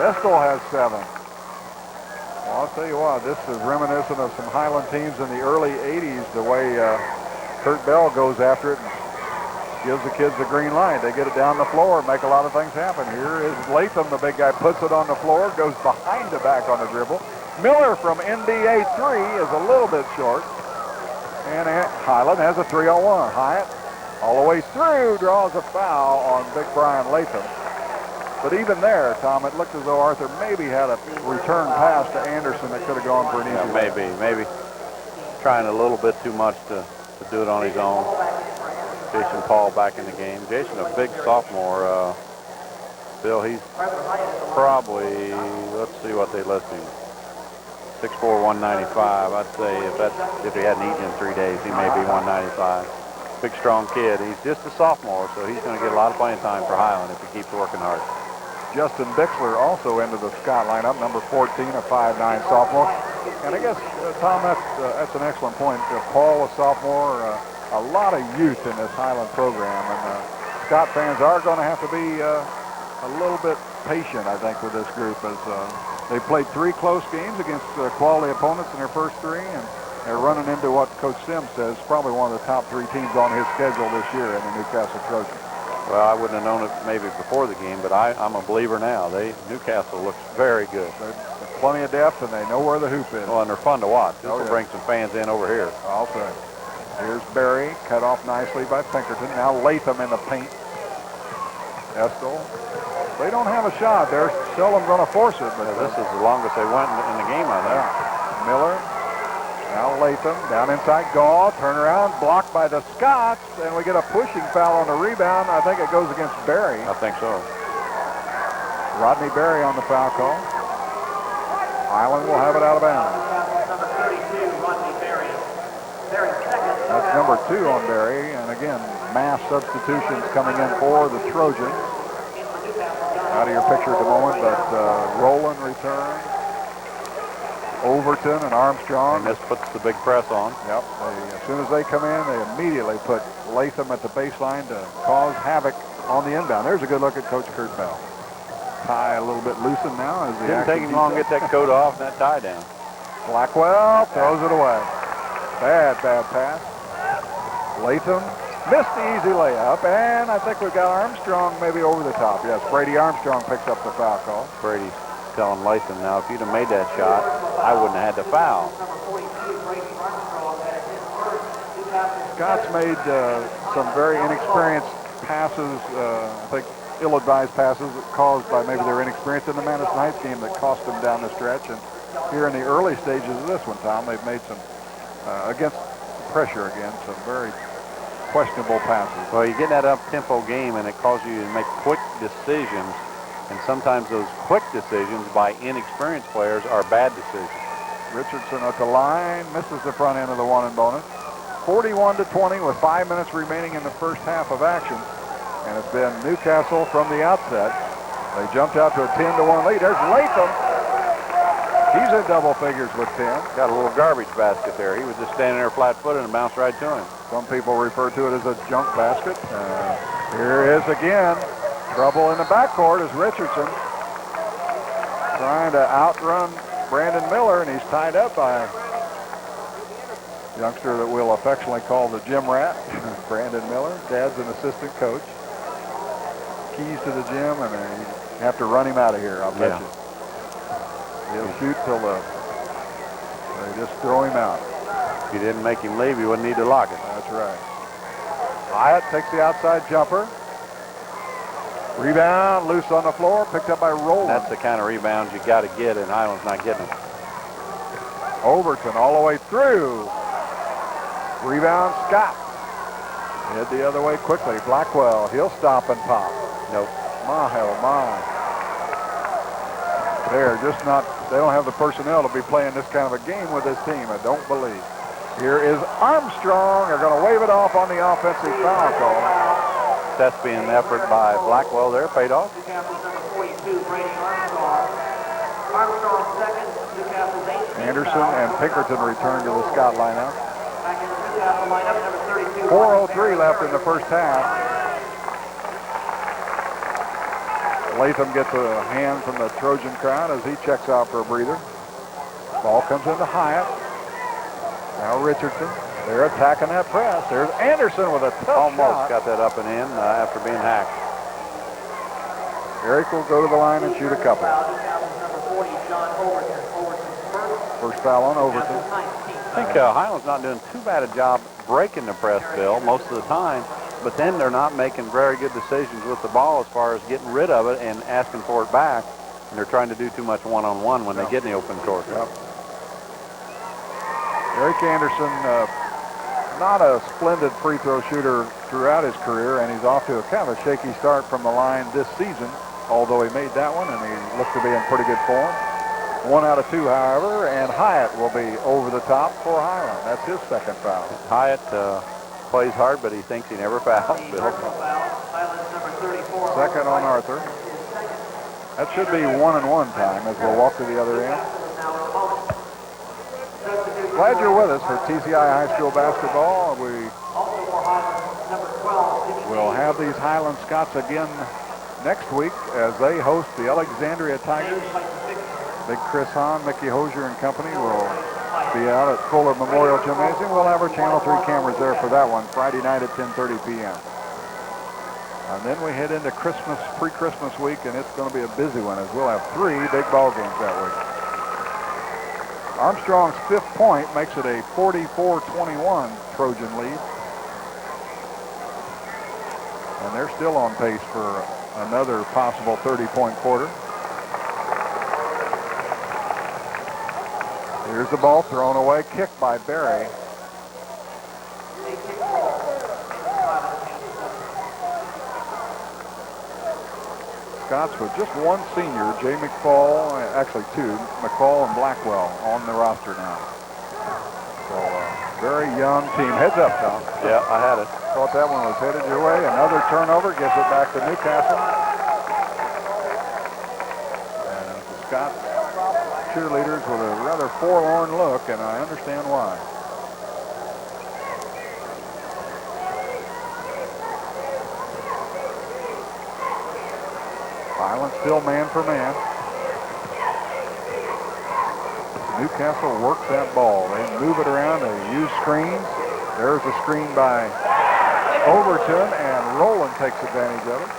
Estel has 7. Well, I'll tell you what, this is reminiscent of some Highland teams in the early 80s, the way Kurt Bell goes after it and gives the kids the green light. They get it down the floor and make a lot of things happen. Here is Latham, the big guy, puts it on the floor, goes behind the back on the dribble. Miller from NBA 3 is a little bit short. And Highland has a 3-on-1. Hyatt all the way through draws a foul on Big Brian Latham. But even there, Tom, it looked as though Arthur maybe had a return pass to Anderson that could have gone for an easy maybe trying a little bit too much to do it on his own. Jason Paul back in the game. Jason, a big sophomore. Bill, he's probably, let's see what they list him. 6'4", 195. I'd say if he hadn't eaten in 3 days, he may be 195. Big, strong kid. He's just a sophomore, so he's going to get a lot of playing time for Highland if he keeps working hard. Justin Bixler also into the Scott lineup, number 14, a 5'9" sophomore. And I guess, Tom, that's an excellent point. Paul, a sophomore, a lot of youth in this Highland program. And Scott fans are going to have to be a little bit patient, I think, with this group as they played 3 close games against quality opponents in their first 3. And they're running into what Coach Sims says probably one of the top 3 teams on his schedule this year in the Newcastle Trojans. Well, I wouldn't have known it maybe before the game, but I'm a believer now. Newcastle looks very good. There's plenty of depth, and they know where the hoop is. Well, and they're fun to watch. This will bring some fans in over here. I'll say. Here's Barry, cut off nicely by Pinkerton. Now Latham in the paint. Estel. They don't have a shot. They're seldom going to force it. But this is the longest they went in the game, I think. Yeah. Miller. Now Latham down inside Gaw, turn around, blocked by the Scots, and we get a pushing foul on the rebound. I think it goes against Barry. I think so. Rodney Barry on the foul call. Highland will have it out of bounds. That's number 2 on Barry, and again, mass substitutions coming in for the Trojans. Out of your picture at the moment, but Rowland returns. Overton and Armstrong. And this puts the big press on. Yep. As soon as they come in, they immediately put Latham at the baseline to cause havoc on the inbound. There's a good look at Coach Kurt Bell. Tie a little bit loosened now as the Didn't take him long to get that coat off and that tie down. Blackwell throws it away. Bad pass. Latham missed the easy layup, and I think we've got Armstrong maybe over the top. Yes, Brady Armstrong picks up the foul call. Brady's telling Latham now, if you'd have made that shot, I wouldn't have had to foul. Scott's made some very inexperienced passes, I think ill-advised passes caused by maybe their inexperience in the Madison Heights game that cost them down the stretch. And here in the early stages of this one, Tom, they've made some, against pressure again, some very questionable passes. Well, you get that up-tempo game, and it causes you to make quick decisions, and sometimes those quick decisions by inexperienced players are bad decisions. Richardson at the line, misses the front end of the one and bonus. 41-20 with 5 minutes remaining in the first half of action. And it's been Newcastle from the outset. They jumped out to a 10-1 lead. There's Latham. He's in double figures with 10. Got a little garbage basket there. He was just standing there flat-footed and bounced right to him. Some people refer to it as a junk basket. Here is again trouble in the backcourt as Richardson trying to outrun Brandon Miller, and he's tied up by a youngster that we'll affectionately call the gym rat, Brandon Miller. Dad's an assistant coach. Keys to the gym, and you have to run him out of here, I'll bet you. He'll shoot till they just throw him out. If you didn't make him leave, you wouldn't need to lock it. That's right. Hyatt takes the outside jumper. Rebound, loose on the floor, picked up by Rowland. That's the kind of rebounds you got to get, and Highland's not getting them. Overton all the way through. Rebound, Scott. Head the other way quickly. Blackwell, he'll stop and pop. Nope. My, hell, my. They're just not, they don't have the personnel to be playing this kind of a game with this team, I don't believe. Here is Armstrong. They're going to wave it off on the offensive foul call. That's being an effort by Blackwell there, paid off. Anderson and Pinkerton return to the Scott lineup. 4:03 left in the first half. Latham gets a hand from the Trojan crowd as he checks out for a breather. Ball comes into Hyatt. Now Richardson. They're attacking that press. There's Anderson with a tough Almost shot. got that up and in after being hacked. Eric will go to the line and shoot a couple. First foul on Overton. I think Highland's not doing too bad a job breaking the press, Bill, most of the time, but then they're not making very good decisions with the ball as far as getting rid of it and asking for it back, and they're trying to do too much one-on-one when they get in the open court. Yep. Eric Anderson, not a splendid free throw shooter throughout his career, and he's off to a kind of a shaky start from the line this season, although he made that one, and he looks to be in pretty good form. 1 out of 2, however, and Hyatt will be over the top for Highland. That's his second foul. Hyatt plays hard, but he thinks he never fouls, Bill. Second on Arthur. That should be 1-and-1 time as we'll walk to the other end. Glad you're with us for TCI High School basketball. We will have these Highland Scots again next week as they host the Alexandria Tigers. Big Chris Hahn, Mickey Hosier and company will be out at Fuller Memorial Gymnasium. We'll have our Channel 3 cameras there for that one, Friday night at 10:30 p.m. And then we head into Christmas, pre-Christmas week, and it's going to be a busy one as we'll have 3 big ball games that week. Armstrong's 5th point makes it a 44-21 Trojan lead. And they're still on pace for another possible 30-point quarter. Here's the ball thrown away, kicked by Berry. Scots with just one senior, Jay McFall, actually 2, McFall and Blackwell on the roster now. So very young team. Heads up, Tom. Yeah, I had it. Thought that one was headed your way. Another turnover gives it back to Newcastle. And the Scots cheerleaders with a rather forlorn look, and I understand why. Highland still man for man. Newcastle works that ball. They move it around. They use screens. There's a screen by Overton, and Rowland takes advantage of it.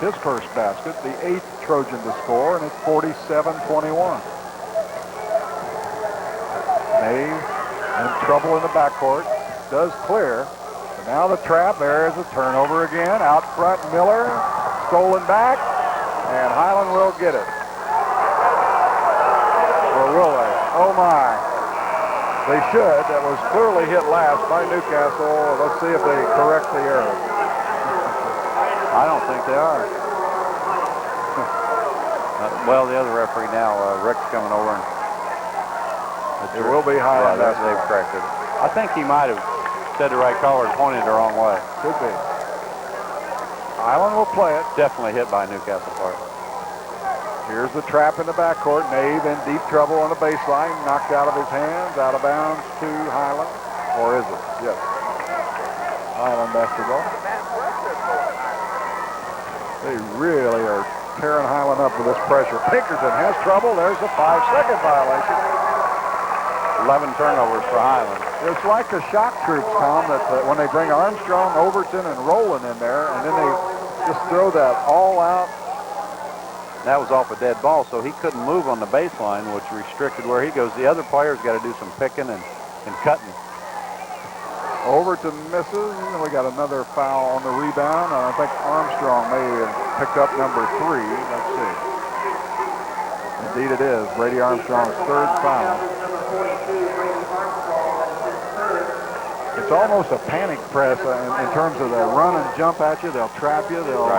His first basket, the 8th Trojan to score, and it's 47-21. Nave in trouble in the backcourt. Does clear. But now the trap. There is a turnover again. Out front, Miller. Stolen back. And Highland will get it. Or will they? Oh, my. They should. That was clearly hit last by Newcastle. Let's see if they correct the error. I don't think they are. Well, the other referee now, Rick's coming over. And it will be Highland. Yeah, they've corrected it. I think he might have said the right call or pointed the wrong way. Could be. Highland will play it. Definitely hit by Newcastle Park. Here's the trap in the backcourt. Nave in deep trouble on the baseline. Knocked out of his hands. Out of bounds to Highland. Or is it? Yes. Highland basketball. They really are tearing Highland up with this pressure. Pinkerton has trouble. There's a 5-second violation. 11 turnovers for Highland. It's like the shock troops, Tom, that when they bring Armstrong, Overton, and Rowland in there, and then they just throw that all out. That was off a dead ball, so he couldn't move on the baseline, which restricted where he goes. The other players got to do some picking and cutting. Overton misses, and we got another foul on the rebound. I think Armstrong may have picked up number 3. Let's see. Indeed it is. Brady Armstrong's 3rd foul. It's almost a panic press in terms of they'll run and jump at you. They'll trap you. They'll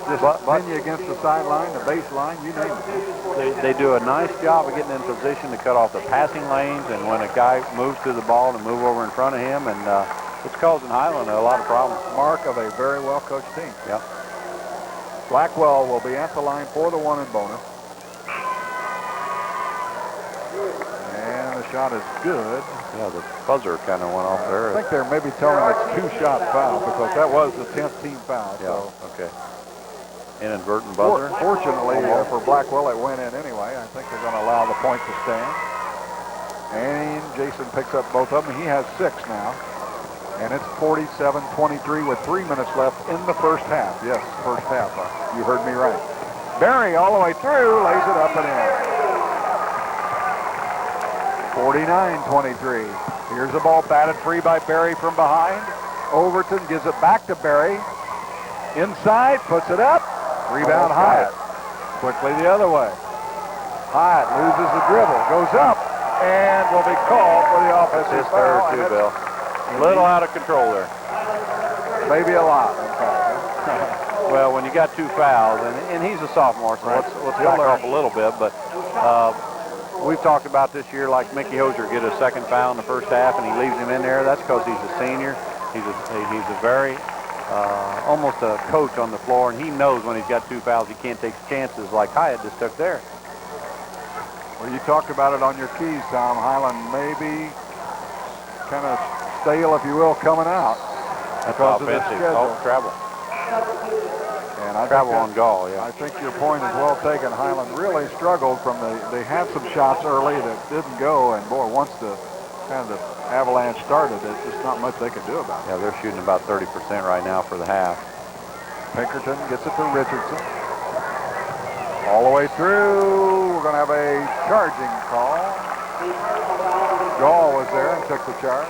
just pin you against the sideline, the baseline, you name it. They do a nice job of getting in position to cut off the passing lanes, and when a guy moves to the ball, to move over in front of him, and it's causing Highland a lot of problems. Mark of a very well-coached team. Yep. Blackwell will be at the line for the 1 and bonus. And the shot is good. Yeah, the buzzer kind of went off there. I think they're maybe telling it's 2-shot foul because that was the 10th team foul. Yeah, so. okay. Inadvertent buzzer. Fortunately for Blackwell, it went in anyway. I think they're going to allow the point to stand. And Jason picks up both of them. He has 6 now. And it's 47-23 with 3 minutes left in the first half. Yes, first half. You heard me right. Barry all the way through, lays it up and in. 49-23. Here's the ball batted free by Barry from behind. Overton gives it back to Barry. Inside, puts it up. Rebound Hyatt. Quickly the other way. Hyatt loses the dribble, goes up, and will be called for the offensive foul. His 3rd too, Bill. A little out of control there. Maybe a lot, in fact. Well, when you got 2 fouls, and he's a sophomore, so let's back off a little bit, but we've talked about this year, like Mickey Hosier get a 2nd foul in the first half, and he leaves him in there. That's because he's a senior. He's a very, almost a coach on the floor, and he knows when he's got 2 fouls, he can't take chances like Hyatt just took there. Well, you talked about it on your keys, Tom. Highland maybe kind of stale, if you will, coming out. That's offensive. Oh, travel. And I travel on Gall, yeah. I think your point is well taken. Highland really struggled from they had some shots early that didn't go, and boy, once the kind of the avalanche started, there's just not much they could do about it. Yeah, they're shooting about 30% right now for the half. Pinkerton gets it to Richardson. All the way through. We're going to have a charging call. Gall was there and took the charge.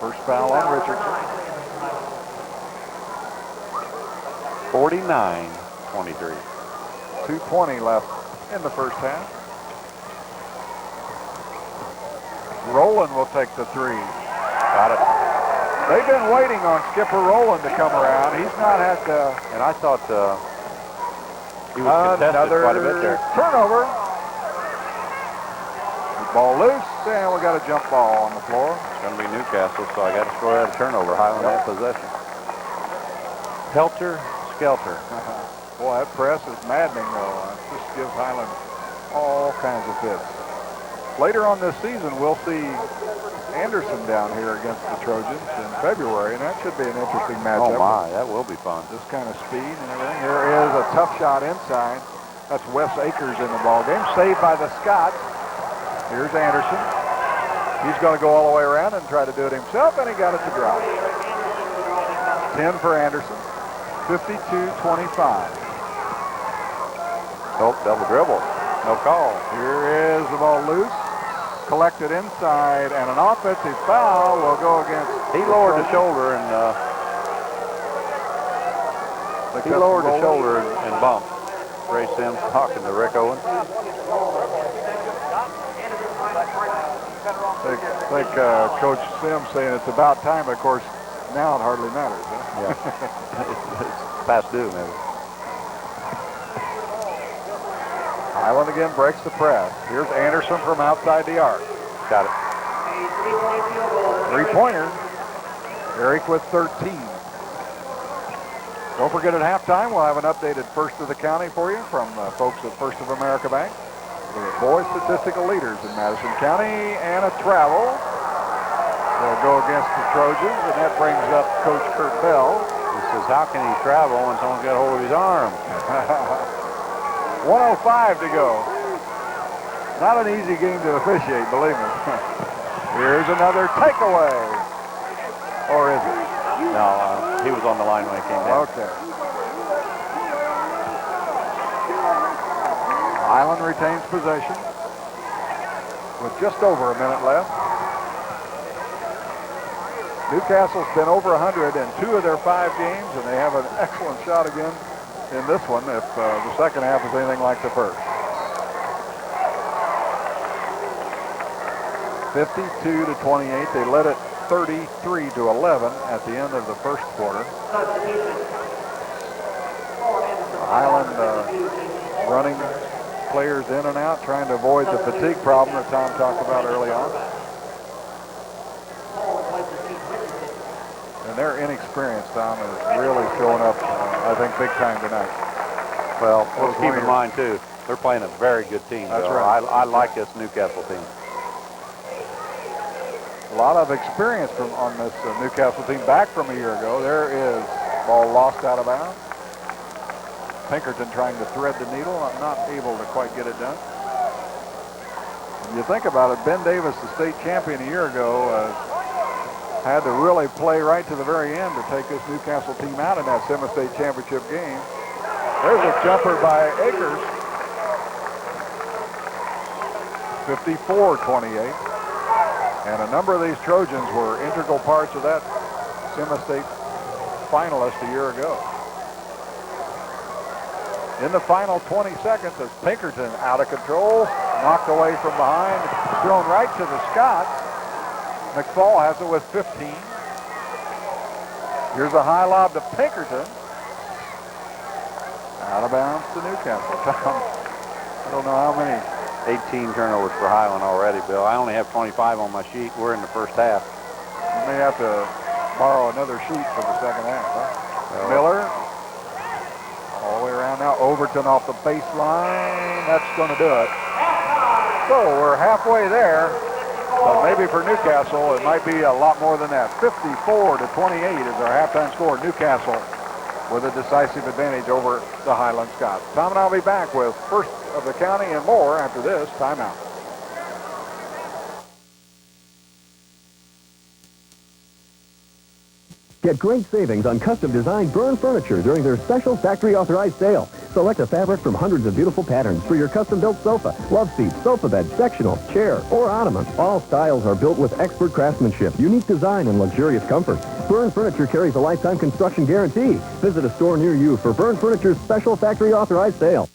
First foul on Richardson. 49-23. 2:20 left in the first half. Rowland will take the 3. Got it. They've been waiting on Skipper Rowland to come around. He's not had to. And I thought he was contested quite a bit there. Turnover. The ball loose, and we got a jump ball on the floor. It's going to be Newcastle, so I got to score out a turnover. Highland had possession. Helter Skelter. Boy, that press is maddening, though. It just gives Highland all kinds of fits. Later on this season, we'll see Anderson down here against the Trojans in February, and that should be an interesting matchup. Oh my, that will be fun. This kind of speed and everything. Here is a tough shot inside. That's Wes Akers in the ballgame, saved by the Scots. Here's Anderson. He's going to go all the way around and try to do it himself, and he got it to drop. 10 for Anderson, 52-25. Oh, double dribble. No call. Here is the ball loose. Collected inside, and an offensive foul will go against... He lowered the shoulder and and bumped. Ray Sims talking to Rick Owen. I think Coach Sims saying it's about time. Of course, now it hardly matters. Huh? Yeah. It's past due, maybe. Highland again breaks the press. Here's Anderson from outside the arc. Got it. Three-pointer. Eric with 13. Don't forget at halftime, we'll have an updated First of the County for you from folks at First of America Bank. The boys statistical leaders in Madison County, and a travel. They'll go against the Trojans, and that brings up Coach Kurt Bell. He says, how can he travel when someone's got hold of his arm? 1:05 to go. Not an easy game to officiate, believe me. Here's another takeaway. Or is it? No, he was on the line when he came down. Okay. Highland retains possession with just over a minute left. Newcastle's been over 100 in 2 of their 5 games, and they have an excellent shot again in this one if the second half is anything like the first. 52-28. They led it 33-11 at the end of the first quarter. Highland running players in and out, trying to avoid the fatigue problem that Tom talked about early on. And their inexperience, Tom, is really showing up, I think, big time tonight. Well, let's keep in mind, too, they're playing a very good team. That's right. I like this Newcastle team. A lot of experience on this Newcastle team back from a year ago. There is ball lost out of bounds. Pinkerton trying to thread the needle, not able to quite get it done. When you think about it, Ben Davis, the state champion a year ago, had to really play right to the very end to take this Newcastle team out in that semi-state championship game. There's a jumper by Akers. 54-28. And a number of these Trojans were integral parts of that semi-state finalist a year ago. In the final 20 seconds, as Pinkerton out of control, knocked away from behind, thrown right to the Scots. McFall has it with 15. Here's a high lob to Pinkerton. Out of bounds to Newcastle. I don't know how many. 18 turnovers for Highland already, Bill. I only have 25 on my sheet. We're in the first half. You may have to borrow another sheet for the second half, huh? Miller. All the way around now. Overton off the baseline. That's going to do it. So we're halfway there. But maybe for Newcastle, it might be a lot more than that. 54-28 is our halftime score. Newcastle with a decisive advantage over the Highland Scots. Tom and I'll be back with First of the County and more after this timeout. Get great savings on custom-designed Byrne furniture during their special factory-authorized sale. Select a fabric from hundreds of beautiful patterns for your custom-built sofa, love seat, sofa bed, sectional, chair, or ottoman. All styles are built with expert craftsmanship, unique design, and luxurious comfort. Byrne Furniture carries a lifetime construction guarantee. Visit a store near you for Byrne Furniture's special factory-authorized sale.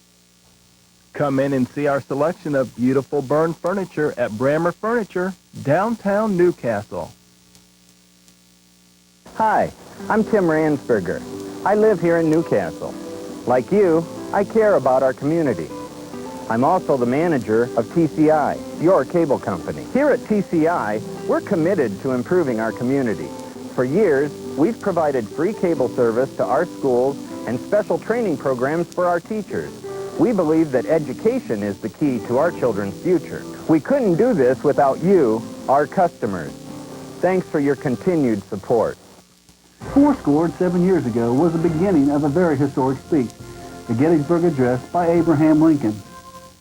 Come in and see our selection of beautiful Byrne furniture at Brammer Furniture, downtown Newcastle. Hi, I'm Tim Ransberger. I live here in Newcastle. Like you, I care about our community. I'm also the manager of TCI, your cable company. Here at TCI, we're committed to improving our community. For years, we've provided free cable service to our schools and special training programs for our teachers. We believe that education is the key to our children's future. We couldn't do this without you, our customers. Thanks for your continued support. 7 years ago was the beginning of a very historic speech, the Gettysburg Address by Abraham Lincoln.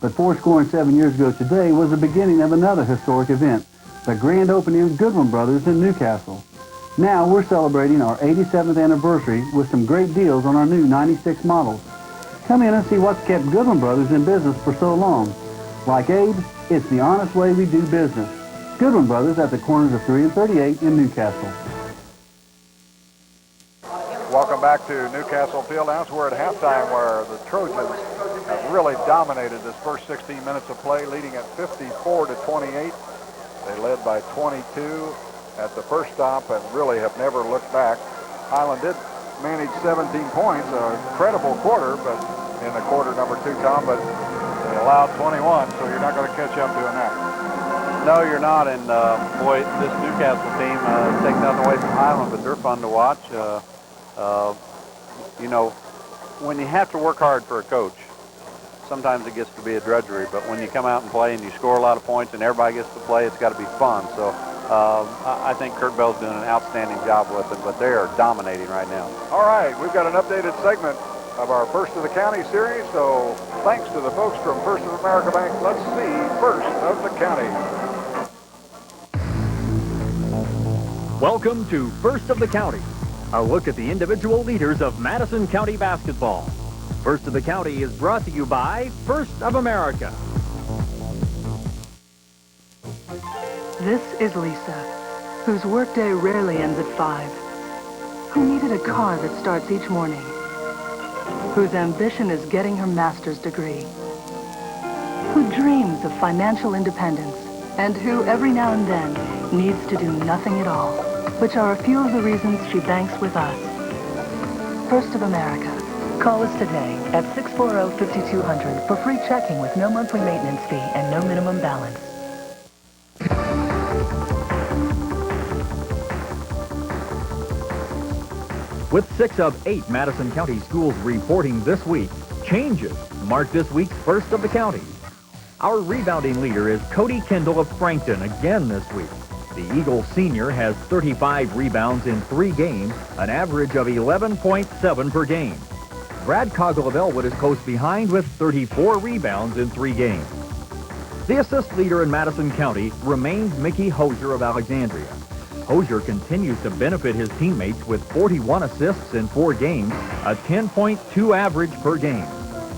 But 7 years ago today was the beginning of another historic event, the grand opening of Goodwin Brothers in Newcastle. Now we're celebrating our 87th anniversary with some great deals on our new 96 models. Come in and see what's kept Goodwin Brothers in business for so long. Like Abe, it's the honest way we do business. Goodwin Brothers at the corners of 3 and 38 in Newcastle. Welcome back to Newcastle Fieldhouse. We're at halftime where the Trojans have really dominated this first 16 minutes of play, leading at 54-28. They led by 22 at the first stop and really have never looked back. Highland did manage 17 points, a credible quarter, but in the quarter number 2, Tom, but they allowed 21, so you're not going to catch up doing that. No, you're not, and boy, this Newcastle team takes nothing away from Highland, but they're fun to watch. You know, when you have to work hard for a coach, sometimes it gets to be a drudgery, but when you come out and play and you score a lot of points and everybody gets to play, it's got to be fun. So I think Kurt Bell's doing an outstanding job with them, but they are dominating right now. All right, we've got an updated segment of our First of the County series, so thanks to the folks from First of America Bank, let's see First of the County. Welcome to First of the County, a look at the individual leaders of Madison County basketball. First of the County is brought to you by First of America. This is Lisa, whose workday rarely ends at 5, who needed a car that starts each morning, whose ambition is getting her master's degree, who dreams of financial independence, and who every now and then needs to do nothing at all, which are a few of the reasons she banks with us. First of America. Call us today at 640-5200 for free checking with no monthly maintenance fee and no minimum balance. With 6 of 8 Madison County schools reporting this week, changes mark this week's First of the County. Our rebounding leader is Cody Kendall of Frankton again this week. The Eagle senior has 35 rebounds in 3 games, an average of 11.7 per game. Brad Coggle of Elwood is close behind with 34 rebounds in 3 games. The assist leader in Madison County remains Mickey Hosier of Alexandria. Hosier continues to benefit his teammates with 41 assists in 4 games, a 10.2 average per game.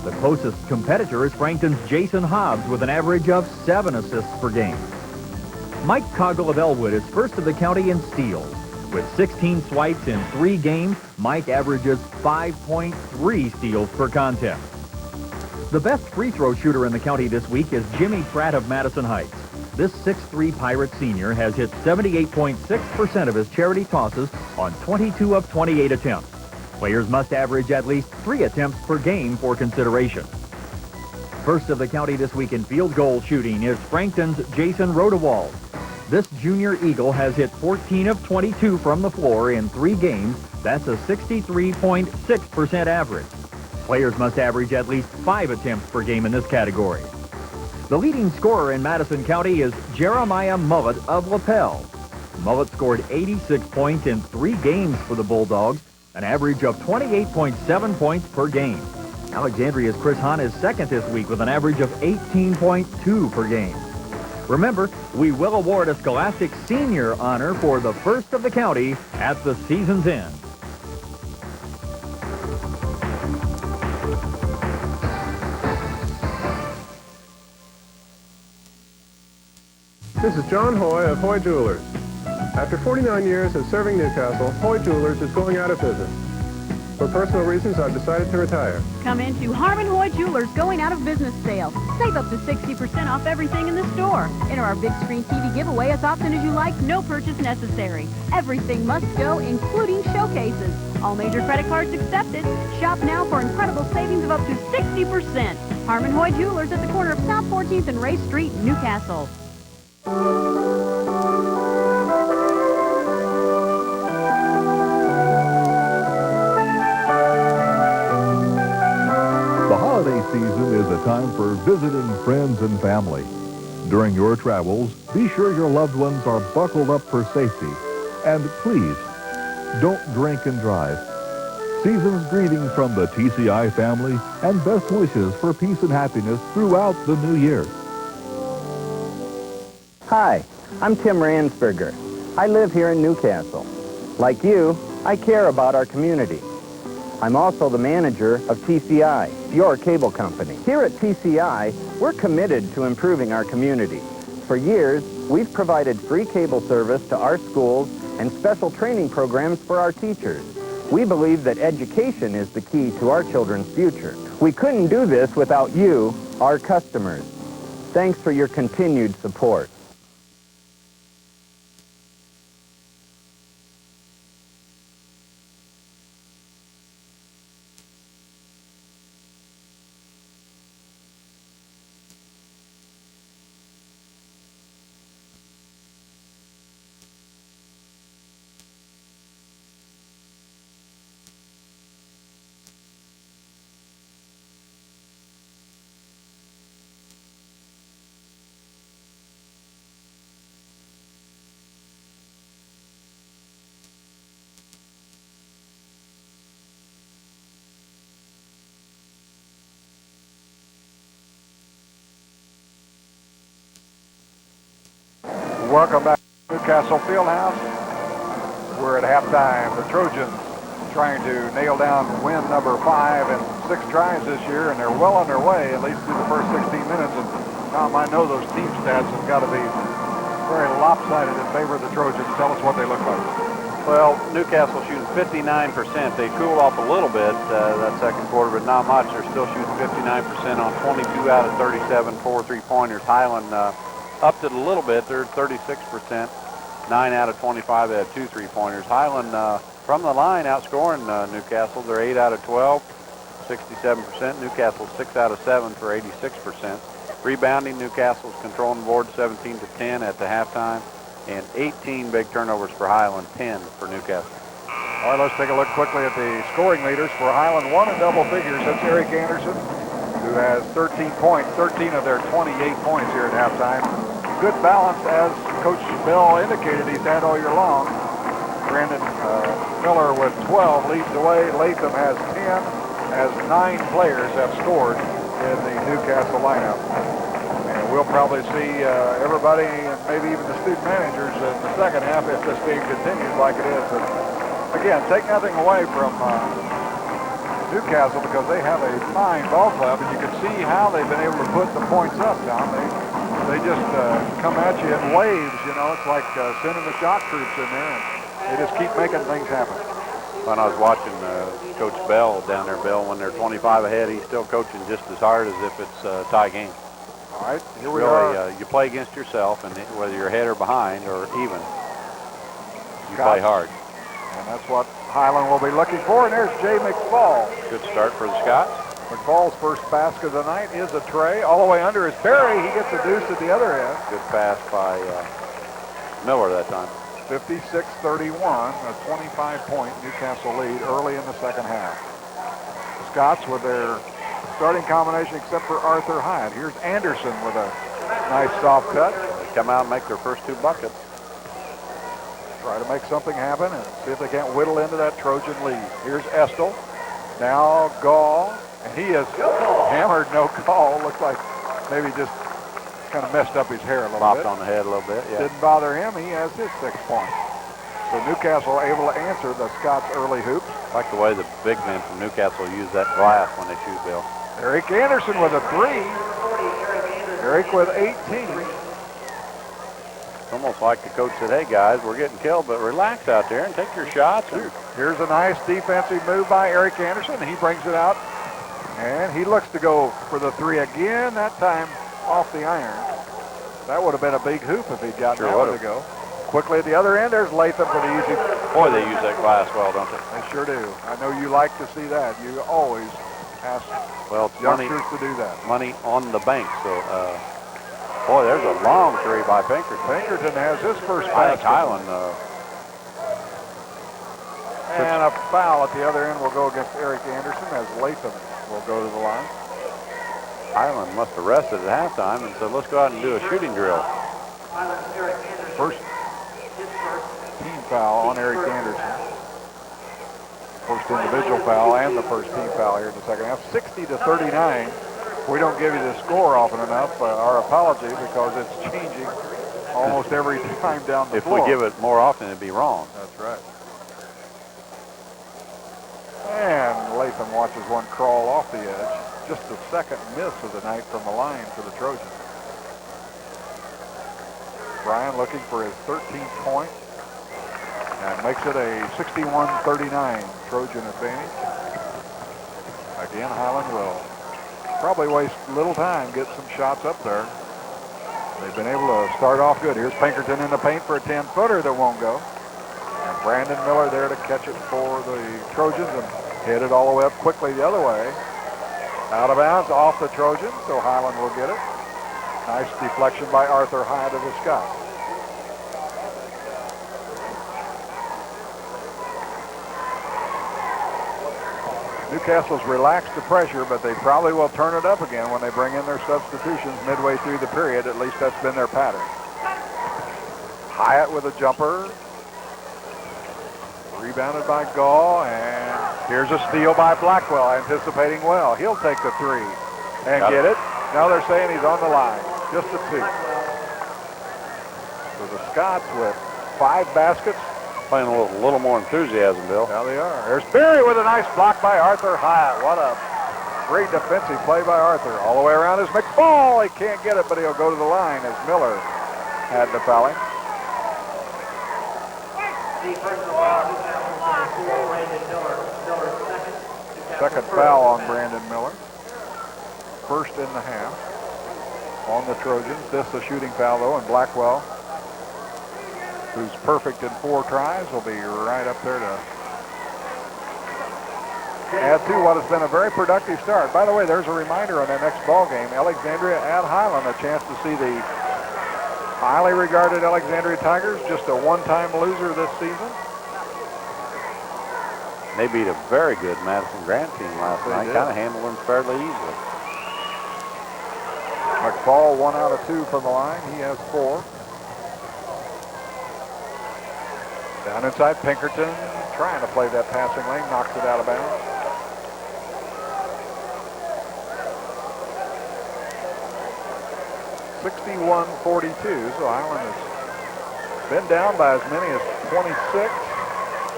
The closest competitor is Frankton's Jason Hobbs with an average of 7 assists per game. Mike Coggle of Elwood is first of the county in steals. With 16 swipes in 3 games, Mike averages 5.3 steals per contest. The best free throw shooter in the county this week is Jimmy Pratt of Madison Heights. This 6'3" Pirate senior has hit 78.6% of his charity tosses on 22 of 28 attempts. Players must average at least 3 attempts per game for consideration. First of the county this week in field goal shooting is Frankton's Jason Rodewald. This junior Eagle has hit 14 of 22 from the floor in 3 games. That's a 63.6% average. Players must average at least 5 attempts per game in this category. The leading scorer in Madison County is Jeremiah Mullet of LaPel. Mullet scored 86 points in 3 games for the Bulldogs, an average of 28.7 points per game. Alexandria's Chris Hahn is second this week with an average of 18.2 per game. Remember, we will award a Scholastic Senior honor for the first of the county at the season's end. This is John Hoy of Hoy Jewelers. After 49 years of serving Newcastle, Hoy Jewelers is going out of business. For personal reasons, I've decided to retire. Come into Harmon Hoy Jewelers going out of business sale. Save up to 60% off everything in the store. Enter our big screen TV giveaway as often as you like, no purchase necessary. Everything must go, including showcases. All major credit cards accepted. Shop now for incredible savings of up to 60%. Harmon Hoy Jewelers at the corner of South 14th and Ray Street, Newcastle. The holiday season is a time for visiting friends and family. During your travels, be sure your loved ones are buckled up for safety. And please, don't drink and drive. Season's greetings from the TCI family and best wishes for peace and happiness throughout the new year. Hi, I'm Tim Ransberger. I live here in Newcastle. Like you, I care about our community. I'm also the manager of TCI, your cable company. Here at TCI, we're committed to improving our community. For years, we've provided free cable service to our schools and special training programs for our teachers. We believe that education is the key to our children's future. We couldn't do this without you, our customers. Thanks for your continued support. Welcome back to Newcastle Fieldhouse. We're at halftime. The Trojans trying to nail down win number 5 in 6 tries this year, and they're well on their way, at least through the first 16 minutes. And Tom, I know those team stats have got to be very lopsided in favor of the Trojans. Tell us what they look like. Well, Newcastle shooting 59%. They cooled off a little bit that second quarter, but not much. They're still shooting 59% on 22 out of 37 4 3-pointers. Highland upped it a little bit. They're 36%. 9 out of 25, they had 2 3-pointers. Highland from the line outscoring Newcastle. They're 8 out of 12, 67%. Newcastle 6 out of 7 for 86%. Rebounding, Newcastle's controlling the board 17 to 10 at the halftime, and 18 big turnovers for Highland, 10 for Newcastle. All right, let's take a look quickly at the scoring leaders for Highland. 1 in double figures. That's Eric Anderson, who has 13 points, 13 of their 28 points here at halftime. Good balance, as Coach Bell indicated he's had all year long. Brandon Miller with 12 leads the way. Latham has 10, as 9 players have scored in the Newcastle lineup. And we'll probably see everybody, and maybe even the student managers in the second half if this game continues like it is. But again, take nothing away from Newcastle, because they have a fine ball club, and you can see how they've been able to put the points up, Tom. They just come at you in waves, you know. It's like sending the shock troops in there, and they just keep making things happen. When I was watching Coach Bell down there, when they're 25 ahead, he's still coaching just as hard as if it's a tie game. All right, here we are. You play against yourself, and whether you're ahead or behind or even, you play hard. And that's what Highland will be looking for. And there's Jay McFall. Good start for the Scots. McFall's first basket of the night is a tray. All the way under is Perry. He gets a deuce at the other end. Good pass by Miller that time. 56-31, a 25-point Newcastle lead early in the second half. The Scots with their starting combination except for Arthur Hyde. Here's Anderson with a nice soft cut. They come out and make their first 2 buckets. Try to make something happen and see if they can't whittle into that Trojan lead. Here's Estel. Now Gall. And he is hammered, no call. Looks like maybe just kind of messed up his hair a little bit. Popped on the head a little bit, yeah. Didn't bother him. He has his 6 points. So Newcastle able to answer the Scots early hoops. I like the way the big men from Newcastle use that glass when they shoot, Bill. Eric Anderson with a 3. Eric with 18. It's almost like the coach said, hey guys, we're getting killed, but relax out there and take your shots. Here's a nice defensive move by Eric Anderson. He brings it out, and he looks to go for the 3 again, that time off the iron. That would have been a big hoop if he'd gotten that one to go. Quickly at the other end, there's Latham for the easy. Boy, they use that glass well, don't they? They sure do. I know you like to see that. You always ask youngsters to do that. Money on the bank, so... boy, there's a long 3 by Pinkerton. Pinkerton has his first I think basket. Highland. And a foul at the other end will go against Eric Anderson as Latham will go to the line. Highland must have rested at halftime and said, let's go out and do a shooting drill. First team foul on Eric Anderson. First individual foul and the first team foul here in the second half. 60-39. We don't give you the score often enough. Our apology, because it's changing almost every time down the floor. If we give it more often, it'd be wrong. That's right. And Latham watches one crawl off the edge. Just the second miss of the night from the line for the Trojans. Bryan looking for his 13th point and makes it a 61-39 Trojan advantage. Again, Highland will probably waste little time, get some shots up there. They've been able to start off good. Here's Pinkerton in the paint for a 10-footer that won't go. And Brandon Miller there to catch it for the Trojans and hit it all the way up quickly the other way. Out of bounds, off the Trojans, so Highland will get it. Nice deflection by Arthur Hyatt of the Scots. Newcastle's relaxed the pressure, but they probably will turn it up again when they bring in their substitutions midway through the period. At least that's been their pattern. Hyatt with a jumper. Rebounded by Gall, and here's a steal by Blackwell, anticipating well. He'll take the three and get it. Now they're saying he's on the line. Just a two. So the Scots with 5 baskets. Playing a little more enthusiasm, Bill. Now they are. There's Berry with a nice block by Arthur Hyatt. What a great defensive play by Arthur. All the way around is McFall. He can't get it, but he'll go to the line as Miller had the fouling. Second foul on Brandon Miller. First in the half on the Trojans. This a shooting foul, though, and Blackwell, who's perfect in 4 tries, will be right up there to add to what has been a very productive start. By the way, there's a reminder on that next ball game. Alexandria at Highland, a chance to see the highly regarded Alexandria Tigers, just a one-time loser this season. They beat a very good Madison Grant team last night. Kind of handled them fairly easily. McFall 1 out of 2 from the line. He has 4. Down inside, Pinkerton trying to play that passing lane, knocks it out of bounds. (61-42). So Highland has been down by as many as 26.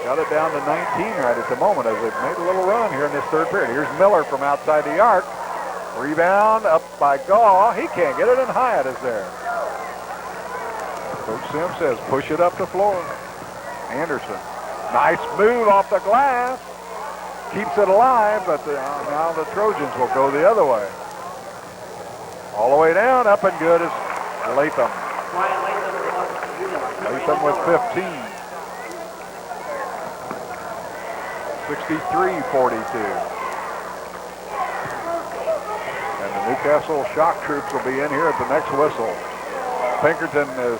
Got it down to 19 right at the moment as they've made a little run here in this third period. Here's Miller from outside the arc. Rebound up by Gaw. He can't get it, and Hyatt is there. Coach Sims says push it up the floor. Anderson. Nice move off the glass. Keeps it alive, but now the Trojans will go the other way. All the way down, up and good is Latham. Latham with 15. 63-42. And the Newcastle shock troops will be in here at the next whistle. Pinkerton is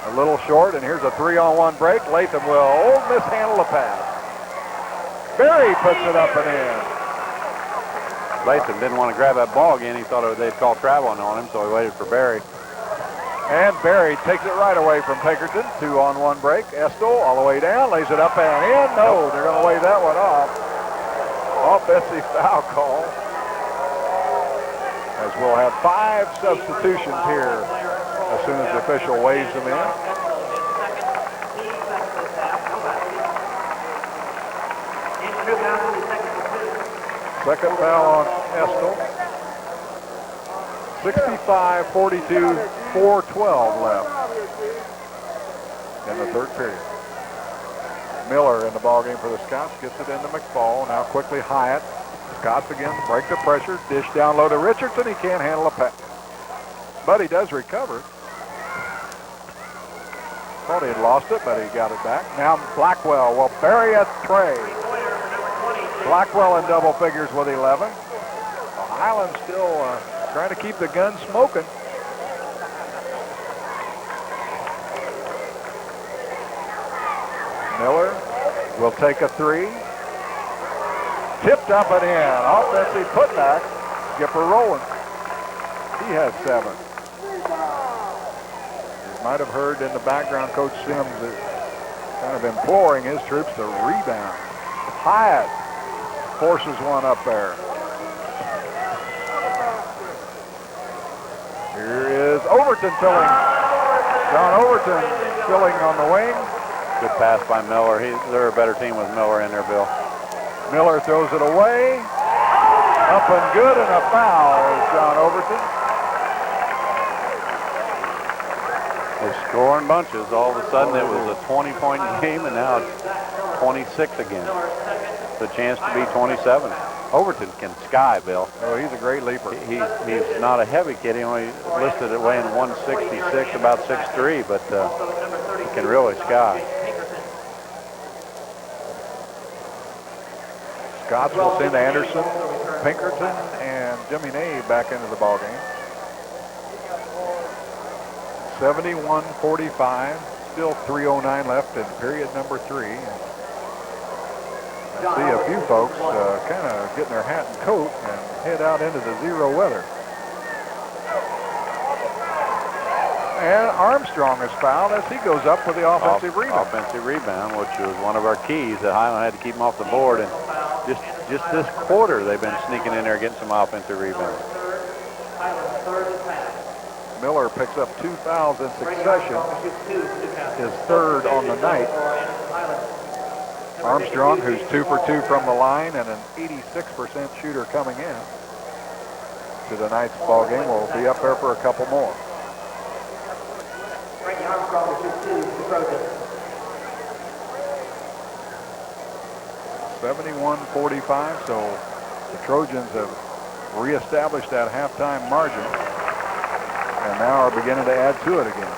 a little short, and here's a 3-on-1 break. Latham will mishandle the pass. Berry puts it up and in. Latham didn't want to grab that ball again. He thought they'd call traveling on him, so he waited for Berry. And Berry takes it right away from Pinkerton. 2-on-1 break. Estel all the way down, lays it up and in. No, they're going to wave that one off. Offensive foul call. As we'll have 5 substitutions here as soon as the official waves them in. Second foul on Estel. 65-42, 4:12 left in the third period. Miller in the ballgame for the Scots, gets it into McFall. Now quickly Hyatt. Scots again break the pressure. Dish down low to Richardson. He can't handle a pass. But he does recover. Thought he had lost it, but he got it back. Now Blackwell will bury a tray. Blackwell in double figures with 11. Highland still trying to keep the gun smoking. Miller will take a 3. Tipped up and in. Offensive putback. Skipper rolling. He has 7. You might have heard in the background Coach Sims kind of imploring his troops to rebound. Hyatt forces one up there. Here is Overton filling. John Overton filling on the wing. Good pass by Miller. They're a better team with Miller in there, Bill. Miller throws it away. Up and good, and a foul is John Overton. They're scoring bunches. All of a sudden it was a 20-point game, and now it's 26 again. It's a chance to be 27. Overton can sky, Bill. Oh, he's a great leaper. He's not a heavy kid. He only listed at weighing 166, about 6'3", but he can really sky. Scotts will send Anderson, Pinkerton, and Jimmy Nave back into the ballgame. 71-45. Still 3:09 left in period number 3. I see a few folks kind of getting their hat and coat and head out into the 0 weather. And Armstrong is fouled as he goes up for the offensive rebound. Offensive rebound, which was one of our keys that Highland had to keep him off the board. And just this quarter, they've been sneaking in there getting some offensive rebounds. Miller picks up 2 fouls in succession, his 3rd on the night. Armstrong, who's 2 for 2 from the line and an 86% shooter coming in to tonight's ball game, will be up there for a couple more. 71-45, so the Trojans have reestablished that halftime margin and now are beginning to add to it again.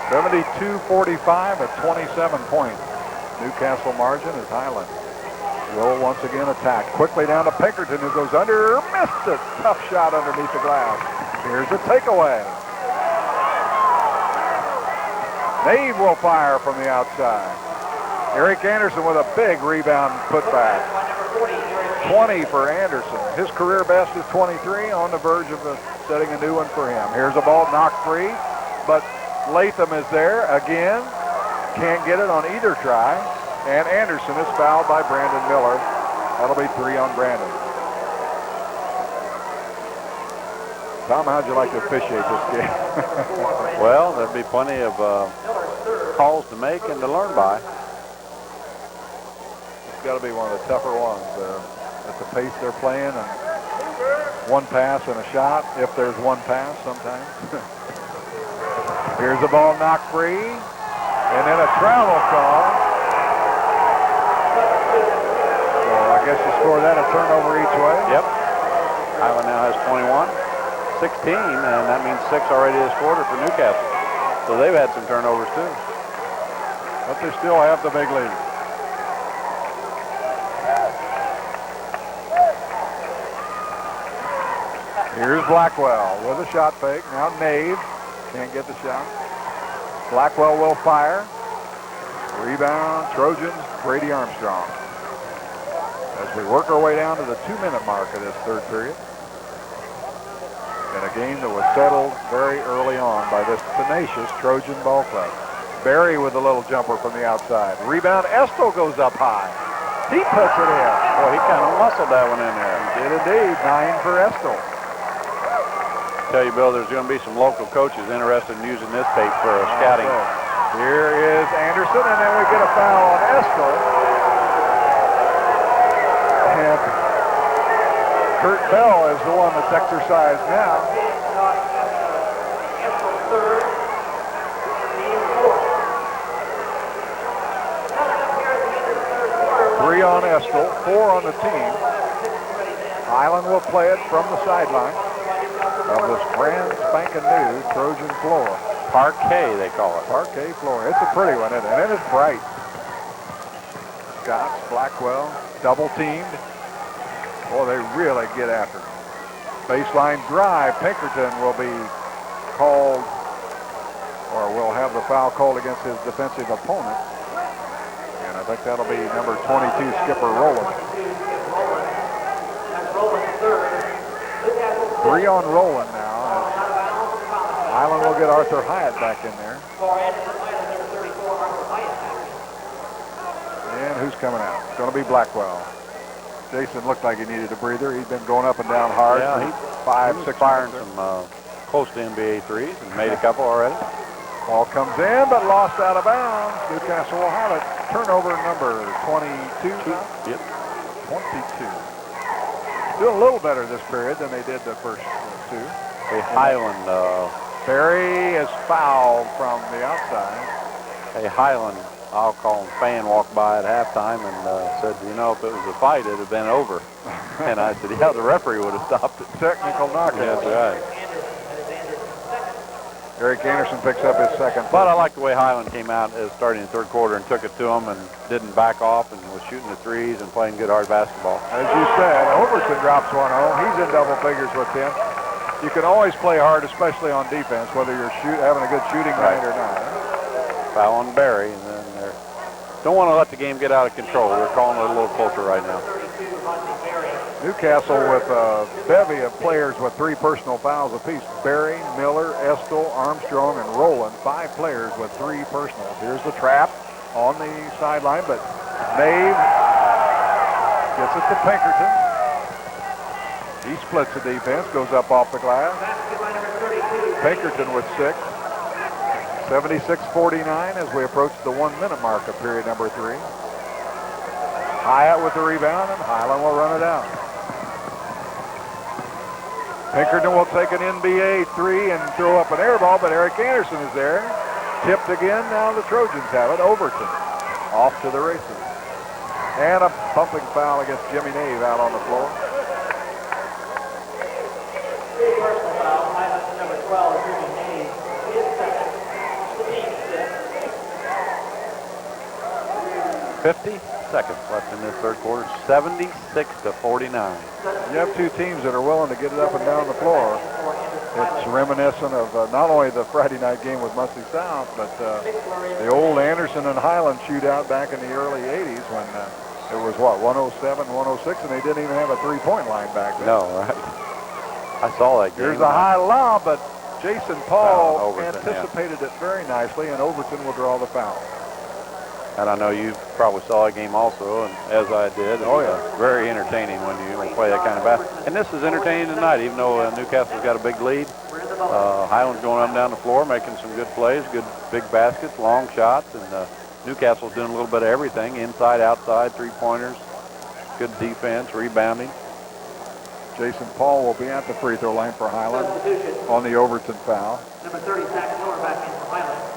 (72-45) at 27-point Newcastle margin as Highland will once again attack. Quickly down to Pinkerton, who goes under, missed it. Tough shot underneath the glass. Here's a takeaway. Nave will fire from the outside. Eric Anderson with a big rebound putback. 20 for Anderson. His career best is 23, on the verge of setting a new one for him. Here's a ball knocked free, but Latham is there again. Can't get it on either try. And Anderson is fouled by Brandon Miller. That'll be 3 on Brandon. Tom, how'd you like to officiate this game? Well, there'll be plenty of calls to make and to learn by. It's got to be one of the tougher ones at the pace they're playing, and one pass and a shot, if there's one pass sometimes. Here's the ball knocked free, and then a travel call. So I guess you score that, a turnover each way. Yep. Highland now has 21, 16, and that means 6 already this quarter for Newcastle. So they've had some turnovers too. But they still have the big lead. Here's Blackwell with a shot fake. Now Nave can't get the shot. Blackwell will fire. Rebound, Trojans, Brady Armstrong. As we work our way down to the 2-minute mark of this third period. In a game that was settled very early on by this tenacious Trojan ball club. Barry with a little jumper from the outside. Rebound, Estel goes up high. He puts it in. Boy, he kind of muscled that one in there. He did indeed. 9 for Estel. Tell you, Bill, there's going to be some local coaches interested in using this tape for scouting. Here is Anderson, and then we get a foul on Estel. And Kurt Bell is the one that's exercised now. Three on Estel, 4 on the team. Highland will play it from the sideline of this brand spanking new Trojan floor. Parquet, they call it. Parquet floor. It's a pretty one, isn't it? And it's bright. Scotts, Blackwell, double teamed. Boy, they really get after it. Baseline drive. Pinkerton will be called, or will have the foul called against his defensive opponent. And I think that'll be number 22, Skipper Rowland. 3 on Rowland now. Highland will get Arthur Hyatt back in there. And who's coming out? It's going to be Blackwell. Jason looked like he needed a breather. He's been going up and down hard. Yeah, He's he was firing some close to NBA threes and made a couple already. Ball comes in, but lost out of bounds. Newcastle will have it. Turnover number 22. Yep. 22. Doing a little better this period than they did the first 2. Hey, Highland. Barry is fouled from the outside. Hey, Highland, I'll call him, fan walked by at halftime and said, you know, if it was a fight, it'd have been over. And I said, yeah, the referee would have stopped it. Technical knockout. That's right. Eric Anderson picks up his second. But I like the way Highland came out starting in the third quarter and took it to him and didn't back off and was shooting the threes and playing good hard basketball. As you said, Overton drops one home. He's in double figures with 10. You can always play hard, especially on defense, whether you're having a good shooting night or not. Foul on Barry, and then they don't want to let the game get out of control. They're calling it a little closer right now. Newcastle with a bevy of players with 3 personal fouls apiece. Barry, Miller, Estel, Armstrong, and Rowland. 5 players with 3 personals. Here's the trap on the sideline, but Nave gets it to Pinkerton. He splits the defense, goes up off the glass. Pinkerton with 6. 76-49 as we approach the 1-minute mark of period number 3. Hyatt with the rebound, and Highland will run it out. Pinkerton will take an NBA 3 and throw up an air ball, but Eric Anderson is there. Tipped again, now the Trojans have it. Overton off to the races. And a bumping foul against Jimmy Nave out on the floor. Personal foul, Highland number 12, Jimmy Nave, his second, team 50 seconds left in this third quarter, 76-49. You have 2 teams that are willing to get it up and down the floor. It's reminiscent of not only the Friday night game with Muncie South, but the old Anderson and Highland shootout back in the early 80s when it was, 107, 106, and they didn't even have a 3-point line back then. No, right. I saw that game. Here's a high lob, but Jason Paul anticipated it very nicely, and Overton will draw the foul. And I know you probably saw that game also, and as I did. Oh, yeah. Very entertaining when you play that kind of basketball. And this is entertaining tonight, even though Newcastle's got a big lead. Highland's going up and down the floor, making some good plays, good big baskets, long shots, and Newcastle's doing a little bit of everything, inside, outside, 3-pointers, good defense, rebounding. Jason Paul will be at the free throw line for Highland on the Overton foul. Number 30, Zach Miller back in for Highland.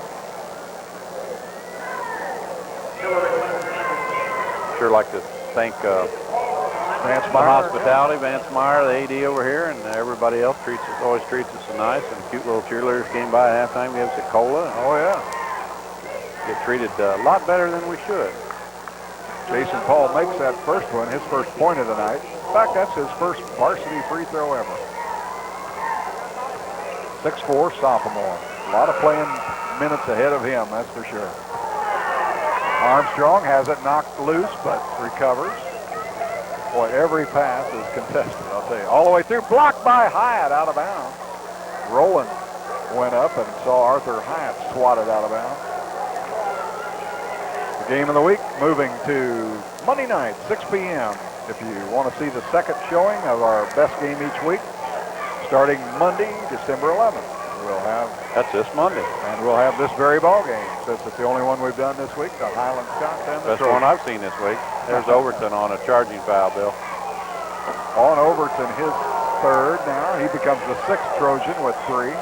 Sure like to thank Vance the Meyer. hospitality, Vance Meyer, the AD over here, and everybody else always treats us so nice. And cute little cheerleaders came by at halftime, gave us a cola. Oh, yeah. Get treated a lot better than we should. Jason Paul makes that first one, his first point of the night. In fact, that's his first varsity free throw ever. 6'4", sophomore. A lot of playing minutes ahead of him, that's for sure. Armstrong has it knocked loose, but recovers. Boy, every pass is contested, I'll tell you. All the way through, blocked by Hyatt, out of bounds. Rowland went up and saw Arthur Hyatt swatted out of bounds. The game of the week, moving to Monday night, 6 p.m. If you want to see the second showing of our best game each week, starting Monday, December 11th. We'll have... That's this Monday. And we'll have this very ball game, since it's the only one we've done this week, the Highland Scots and the Best one I've seen this week. There's Overton on a charging foul, Bill. On Overton, his third now. He becomes the 6th Trojan with 3.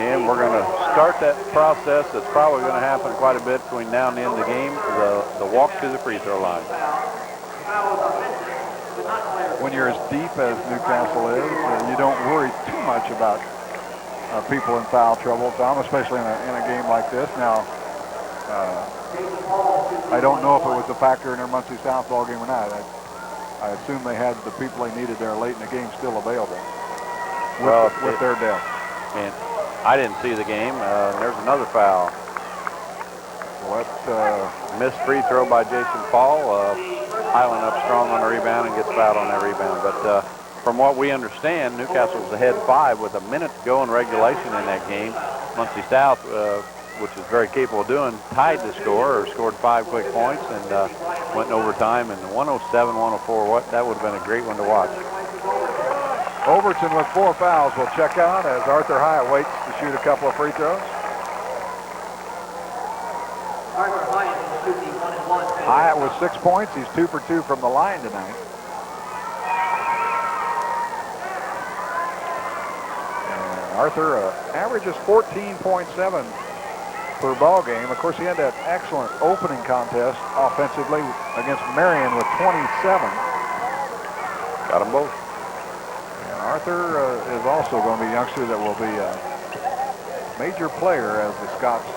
And we're going to start that process that's probably going to happen quite a bit between now and the end of the game, the walk to the free throw line. When you're as deep as Newcastle is, you don't worry too much about people in foul trouble, Tom, especially in a game like this. Now, I don't know if it was a factor in their Muncie South ball game or not. I assume they had the people they needed there late in the game still available with their depth. And I didn't see the game. There's another foul. Missed free throw by Jason Paul. Highland up strong on the rebound and gets fouled on that rebound. But from what we understand, Newcastle was ahead 5 with a minute to go in regulation in that game. Muncie South, which is very capable of doing, tied the score or scored 5 quick points and went in overtime. And 107-104, that would have been a great one to watch. Overton with 4 fouls will check out as Arthur Hyatt waits to shoot a couple of free throws. Arthur Hyatt will shoot the 1-and-1. Hyatt with 6 points. He's 2 for 2 from the line tonight. And Arthur averages 14.7 per ball game. Of course, he had that excellent opening contest offensively against Marion with 27. Got them both. Arthur is also going to be a youngster that will be a major player as the Scots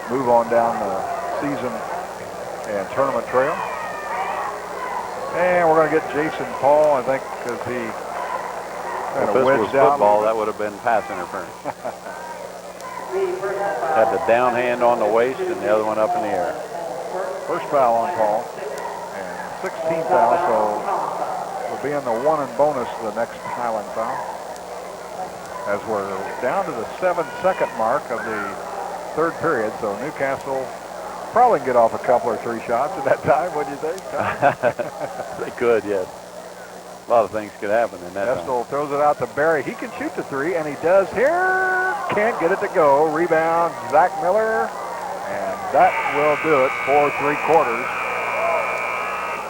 move on down the season and tournament trail. And we're going to get Jason Paul, I think, because he kind of wedged out. Football, that would have been pass interference. Had the down hand on the waist and the other one up in the air. First foul on Paul. And 16th foul, so will be in the 1 and bonus the next Highland foul. As we're down to the 7-second mark of the 3rd period, so Newcastle probably can get off a couple or 3 shots at that time, wouldn't you think? They could, yes. A lot of things could happen in that Estel throws it out to Barry. He can shoot the 3, and he does here. Can't get it to go. Rebound, Zach Miller, and that will do it for 3/4.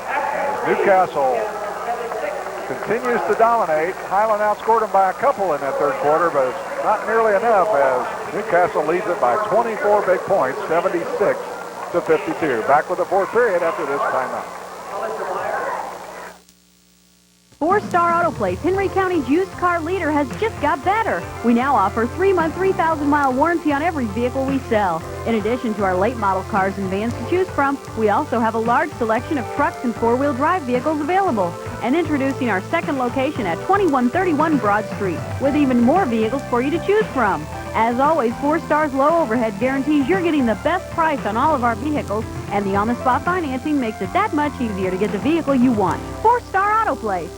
As Newcastle continues to dominate. Highland outscored them by a couple in that 3rd quarter, but it's not nearly enough as Newcastle leads it by 24 big points, 76-52. Back with the 4th period after this timeout. 4-Star Auto Place, Henry County's used car leader, has just got better. We now offer 3-month, 3,000-mile warranty on every vehicle we sell. In addition to our late model cars and vans to choose from, we also have a large selection of trucks and 4-wheel drive vehicles available. And introducing our 2nd location at 2131 Broad Street, with even more vehicles for you to choose from. As always, 4-Star's low overhead guarantees you're getting the best price on all of our vehicles, and the on-the-spot financing makes it that much easier to get the vehicle you want. 4-Star Auto Place.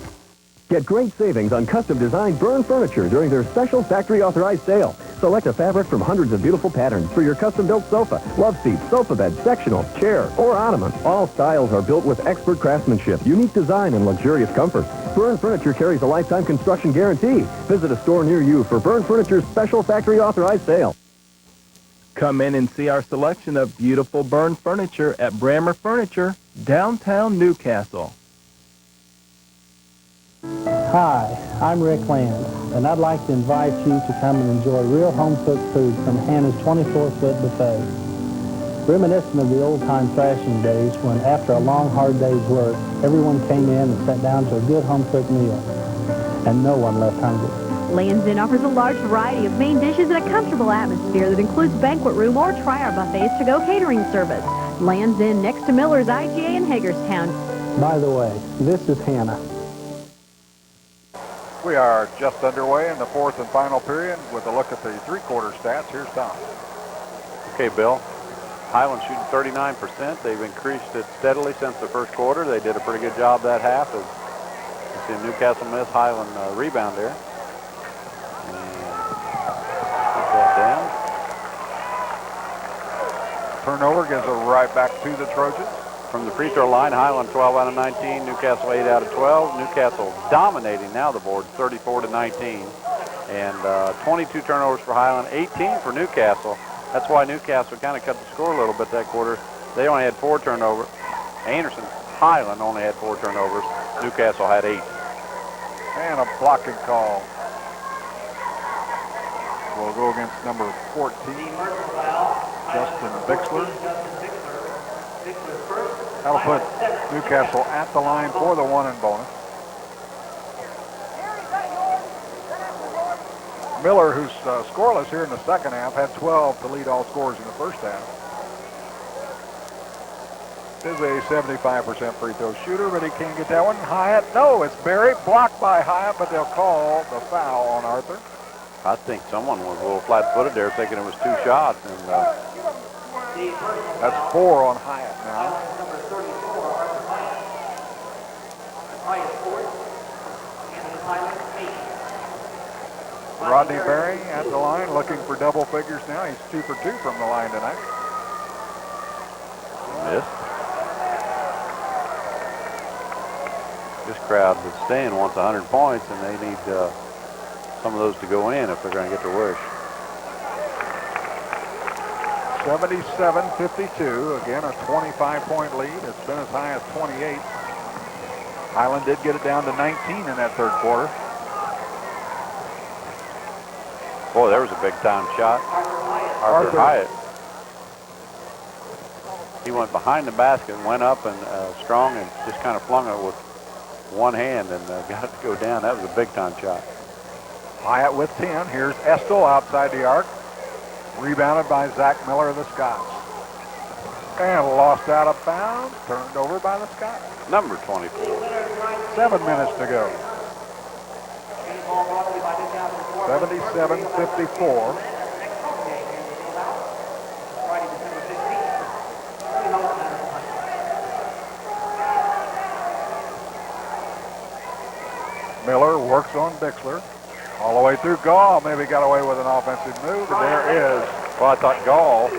Get great savings on custom-designed Byrne furniture during their special factory-authorized sale. Select a fabric from hundreds of beautiful patterns for your custom-built sofa, love seat, sofa bed, sectional, chair, or ottoman. All styles are built with expert craftsmanship, unique design, and luxurious comfort. Byrne Furniture carries a lifetime construction guarantee. Visit a store near you for Byrne Furniture's special factory-authorized sale. Come in and see our selection of beautiful Byrne furniture at Brammer Furniture, downtown Newcastle. Hi, I'm Rick Land, and I'd like to invite you to come and enjoy real home-cooked food from Hannah's 24-foot buffet. Reminiscent of the old-time thrashing days when, after a long, hard day's work, everyone came in and sat down to a good home-cooked meal, and no one left hungry. Land's Inn offers a large variety of main dishes in a comfortable atmosphere that includes banquet room or try our buffets to-go catering service. Land's Inn next to Miller's IGA in Hagerstown. By the way, this is Hannah. We are just underway in the 4th and final period with a look at the 3/4 stats. Here's Tom. Okay, Bill. Highland shooting 39%. They've increased it steadily since the 1st quarter. They did a pretty good job that half. As you see Newcastle miss, Highland rebound there. And put that down. Turnover gives it right back to the Trojans. From the free throw line, Highland 12 out of 19, Newcastle 8 out of 12. Newcastle dominating now the board, 34-19. And 22 turnovers for Highland, 18 for Newcastle. That's why Newcastle kind of cut the score a little bit that quarter. They only had 4 turnovers. Anderson, Highland only had 4 turnovers. Newcastle had 8. And a blocking call will go against number 14, Justin Bixler. That'll put Newcastle at the line for the 1 and bonus. Miller, who's scoreless here in the 2nd half, had 12 to lead all scorers in the 1st half. is a 75% free throw shooter, but he can't get that one. Hyatt, no, it's Berry, blocked by Hyatt, but they'll call the foul on Arthur. I think someone was a little flat-footed there thinking it was 2 shots. And that's 4 on Hyatt now. Number 34, Arthur Hyatt. Hyatt 4, and Highland 8. Rodney Berry at the line looking for double figures now. He's 2 for 2 from the line tonight. missed. This crowd that's staying wants 100 points, and they need some of those to go in if they're going to get their wish. 77-52. Again, a 25-point lead. It's been as high as 28. Highland did get it down to 19 in that third quarter. Boy, there was a big-time shot. Arthur Hyatt. He went behind the basket and went up and strong and just kind of flung it with one hand and got it to go down. That was a big-time shot. Hyatt with 10. Here's Estel outside the arc. Rebounded by Zach Miller of the Scots. And lost out of bounds. Turned over by the Scots. Number 24. 7 minutes to go. 77-54. Miller works on Bixler. All the way through Gall. Maybe got away with an offensive move, and there is. Well, I thought Gall,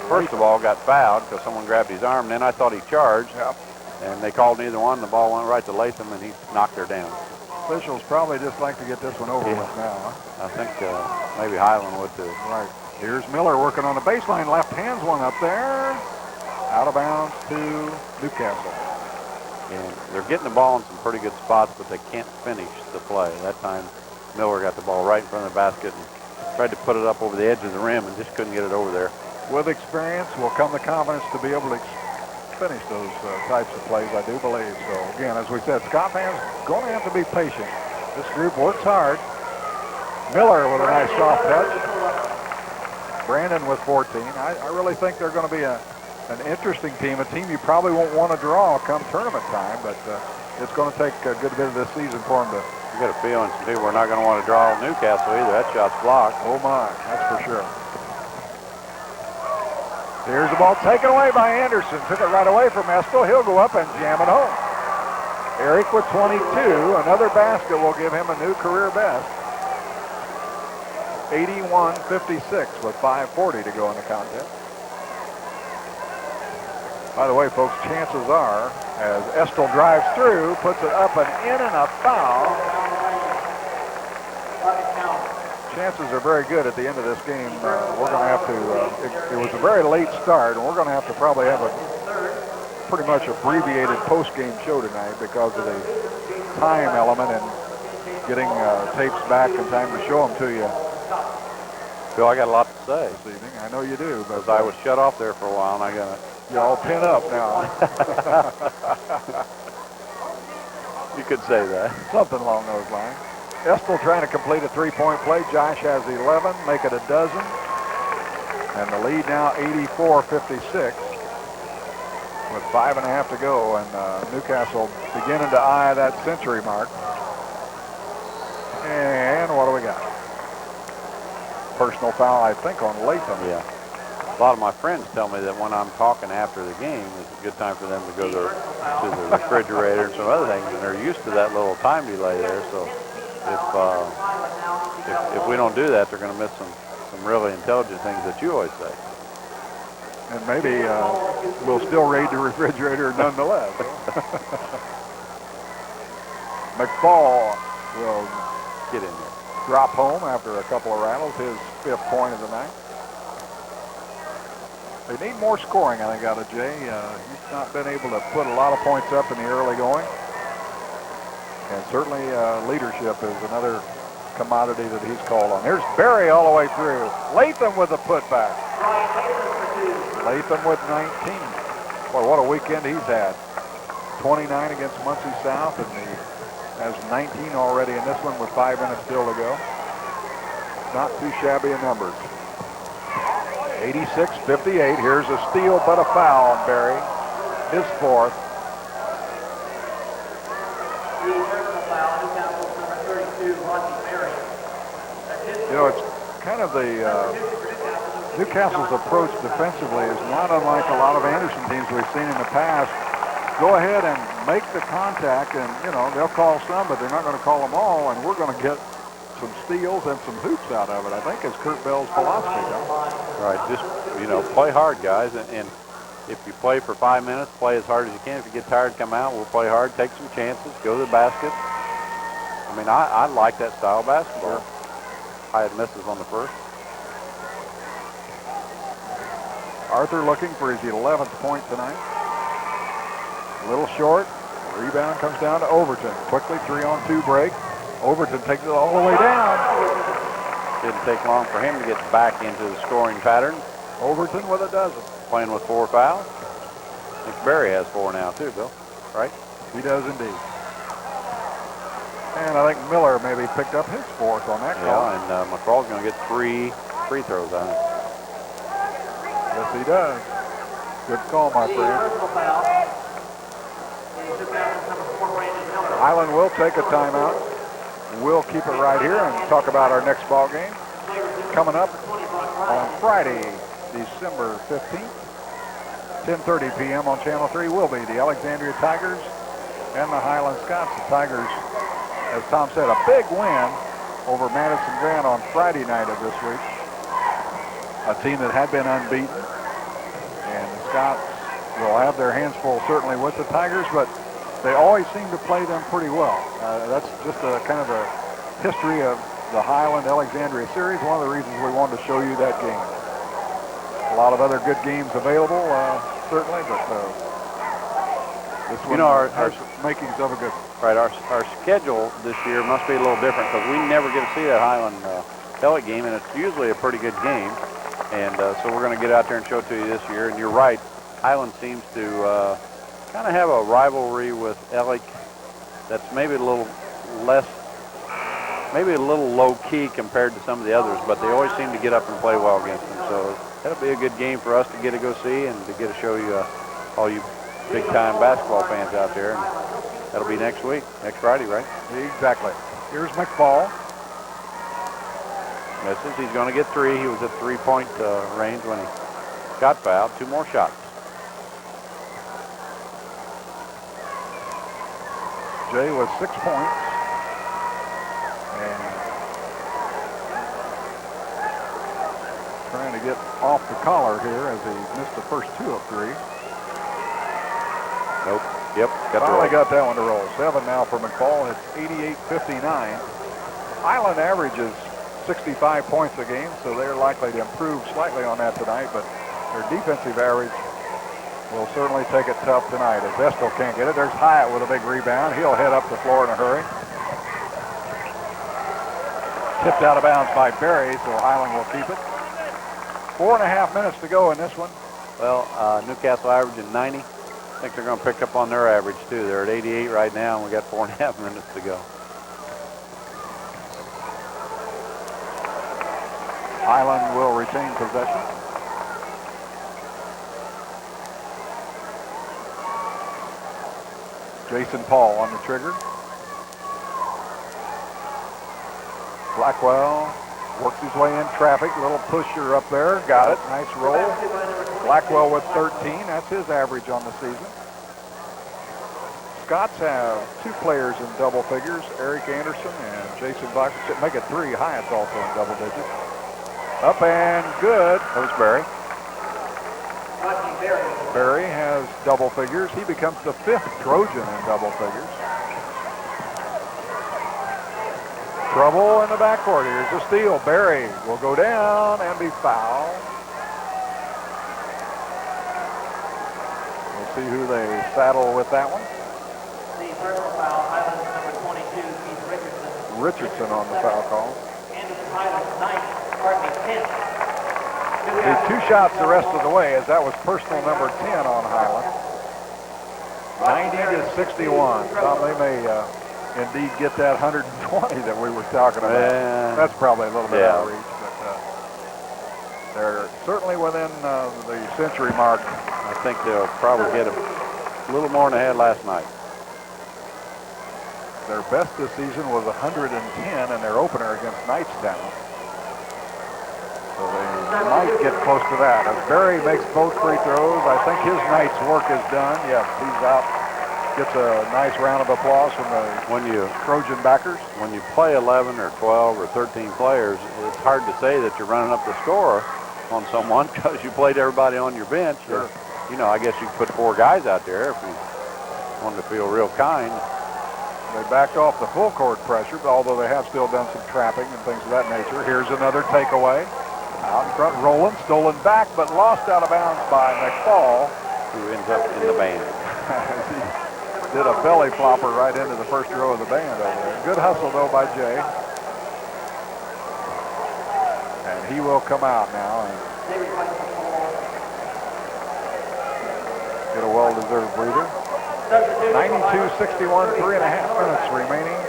first of all, got fouled because someone grabbed his arm. Then I thought he charged. Yep. And they called neither one. The ball went right to Latham, and he knocked her down. Officials probably just like to get this one over with now. Huh? I think maybe Highland would too. Right. Here's Miller working on the baseline. Left hand's one up there. Out of bounds to Newcastle. And they're getting the ball in some pretty good spots, but they can't finish the play. That time, Miller got the ball right in front of the basket and tried to put it up over the edge of the rim and just couldn't get it over there. With experience will come the confidence to be able to finish those types of plays, I do believe. So, again, as we said, Scott fans going to have to be patient. This group works hard. Miller with a nice soft touch. Brandon with 14. I really think they're going to be an interesting team, a team you probably won't want to draw come tournament time, but it's going to take a good bit of this season for them to. You got a feeling some people are not going to want to draw Newcastle either. That shot's blocked. Oh my, that's for sure. Here's the ball taken away by Anderson. Took it right away from Estel. He'll go up and jam it home. Eric with 22. Another basket will give him a new career best. 81-56 with 5:40 to go in the contest. By the way, folks, chances are, as Estel drives through, puts it up and in and a foul. Chances are very good at the end of this game. We're going to have to, it was a very late start, and we're going to have to probably have a pretty much abbreviated post-game show tonight because of the time element and getting tapes back in time to show them to you. Phil, I got a lot to say this evening. I know you do, but I was shut off there for a while, and I got it. You're all pin up now. You could say that. Something along those lines. Estel trying to complete a three-point play. Josh has 11, make it a dozen. And the lead now 84-56 with 5.5 to go. And Newcastle beginning to eye that century mark. And what do we got? Personal foul, I think, on Latham. Yeah. A lot of my friends tell me that when I'm talking after the game, it's a good time for them to go to the refrigerator and some other things, and they're used to that little time delay there. So if we don't do that, they're going to miss some really intelligent things that you always say. And maybe we'll still raid the refrigerator nonetheless. McFall will get in there. Drop home after a couple of rattles, his 5th point of the night. They need more scoring, I think, out of Jay. He's not been able to put a lot of points up in the early going. And certainly leadership is another commodity that he's called on. Here's Berry all the way through. Latham with a putback. Latham with 19. Boy, what a weekend he's had. 29 against Muncie South, and he has 19 already in this one with 5 minutes still to go. Not too shabby a numbers. 86-58. Here's a steal, but a foul on Berry. his fourth. The personal foul, Newcastle's number 32, Rodney Berry. You know, it's kind of the Newcastle's approach defensively is not unlike a lot of Anderson teams we've seen in the past. Go ahead and make the contact, and, you know, they'll call some, but they're not going to call them all, and we're going to get some steals and some hoops out of it, I think, is Kurt Bell's philosophy, though. All right, just, you know, play hard, guys, and if you play for 5 minutes, play as hard as you can. If you get tired, come out. We'll play hard, take some chances, go to the basket. I mean, I like that style of basketball. I had misses on the first. Arthur looking for his 11th point tonight. A little short. Rebound comes down to Overton. Quickly, 3-on-2 break. Overton takes it all the way down. Didn't take long for him to get back into the scoring pattern. Overton with a dozen. Playing with 4 fouls. I think Barry has 4 now too, Bill. Right? He does indeed. And I think Miller maybe picked up his 4th on that call. Yeah, and McCraw's going to get 3 free throws on it. Yes, he does. Good call, my friend. Personal foul. Newcastle's number 4, Brandon Miller. Highland will take a timeout. We'll keep it right here and talk about our next ball game coming up on Friday, December 15th, 10:30 p.m. on Channel 3 will be the Alexandria Tigers and the Highland Scots. The Tigers, as Tom said, a big win over Madison Grant on Friday night of this week. A team that had been unbeaten. And the Scots will have their hands full certainly with the Tigers, but they always seem to play them pretty well. That's just a kind of a history of the Highland-Alexandria series. One of the reasons we wanted to show you that game. A lot of other good games available, certainly, but this one has makings of a good one. Right, our schedule this year must be a little different because we never get to see that Highland Elliott game, and it's usually a pretty good game. And so we're going to get out there and show it to you this year. And you're right, Highland seems to kind of have a rivalry with Ellick that's maybe a little less, maybe a little low-key compared to some of the others, but they always seem to get up and play well against them. So that'll be a good game for us to get to go see and to get to show you all you big-time basketball fans out there. And that'll be next week, next Friday, right? Exactly. Here's McFall. Misses. He's going to get 3. He was at 3-point range when he got fouled. 2 more shots. Jay with 6 points. And trying to get off the collar here as he missed the first 2 of 3. Nope. Yep. Finally got that one to roll. 7 now for McFall. It's 88-59. Highland averages 65 points a game, so they're likely to improve slightly on that tonight, but their defensive average will certainly take it tough tonight as Vestal can't get it. There's Hyatt with a big rebound. He'll head up the floor in a hurry. Tipped out of bounds by Berry, so Highland will keep it. 4.5 minutes to go in this one. Well, Newcastle averaging 90. I think they're going to pick up on their average, too. They're at 88 right now, and we got 4.5 minutes to go. Highland will retain possession. Jason Paul on the trigger. Blackwell works his way in traffic. Little pusher up there. Got it. Nice roll. Blackwell with 13. That's his average on the season. Scots have 2 players in double figures, Eric Anderson and Jason Blackwell. Make it 3. Hyatt's also in double digits. Up and good. There's Barry. Barry has double figures. He becomes the 5th Trojan in double figures. Trouble in the backcourt. Here's a steal. Barry will go down and be fouled. We'll see who they saddle with that one. The personal foul, Highland's number 22, Keith Richardson. Richardson on the foul call. Anderson Highland's 9th. 10th. He's 2 shots the rest of the way as that was personal number 10 on Highland. 90-61. Tom, they may indeed get that 120 that we were talking about. That's probably a little bit out of reach, but they're certainly within the century mark. I think they'll probably get A little more than they had last night. Their best this season was 110 in their opener against Knightstown. So they might get close to that. As Barry makes both free throws, I think his night's work is done. Yes, he's out. Gets a nice round of applause from the Trojan backers. When you play 11 or 12 or 13 players, it's hard to say that you're running up the score on someone because you played everybody on your bench. Sure. You know, I guess you could put 4 guys out there if you wanted to feel real kind. They backed off the full court pressure, although they have still done some trapping and things of that nature. Here's another takeaway. Out in front, Rowland, stolen back, but lost out of bounds by McFall. Who ends up in the band. He did a belly flopper right into the first row of the band over there. Good hustle, though, by Jay. And he will come out now and get a well-deserved breather. 92-61, 3.5 minutes remaining.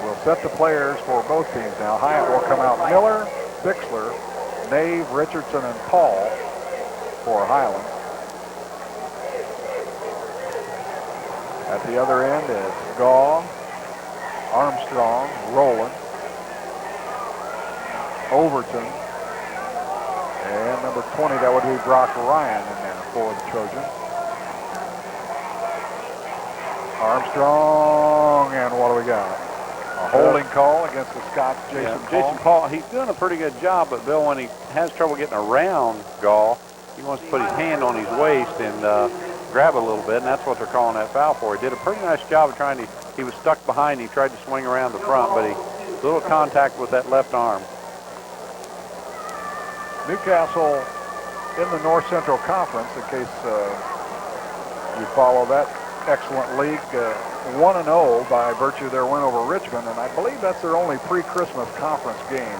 We'll set the players for both teams now. Hyatt will come out. Miller, Bixler, Nave, Richardson, and Paul for Highland. At the other end is Gaw, Armstrong, Rowland, Overton, and number 20, that would be Brock Ryan in there for the Trojans. Armstrong, and what do we got? A holding call against the Scots, Jason Paul. Jason Paul, he's doing a pretty good job, but Bill, when he has trouble getting around Gall, he wants to put his hand on his waist and grab a little bit, and that's what they're calling that foul for. He did a pretty nice job of trying to, he was stuck behind, he tried to swing around the front, but he, little contact with that left arm. Newcastle in the North Central Conference, in case you follow that excellent league, 1-0 by virtue of their win over Richmond, and I believe that's their only pre-Christmas conference game.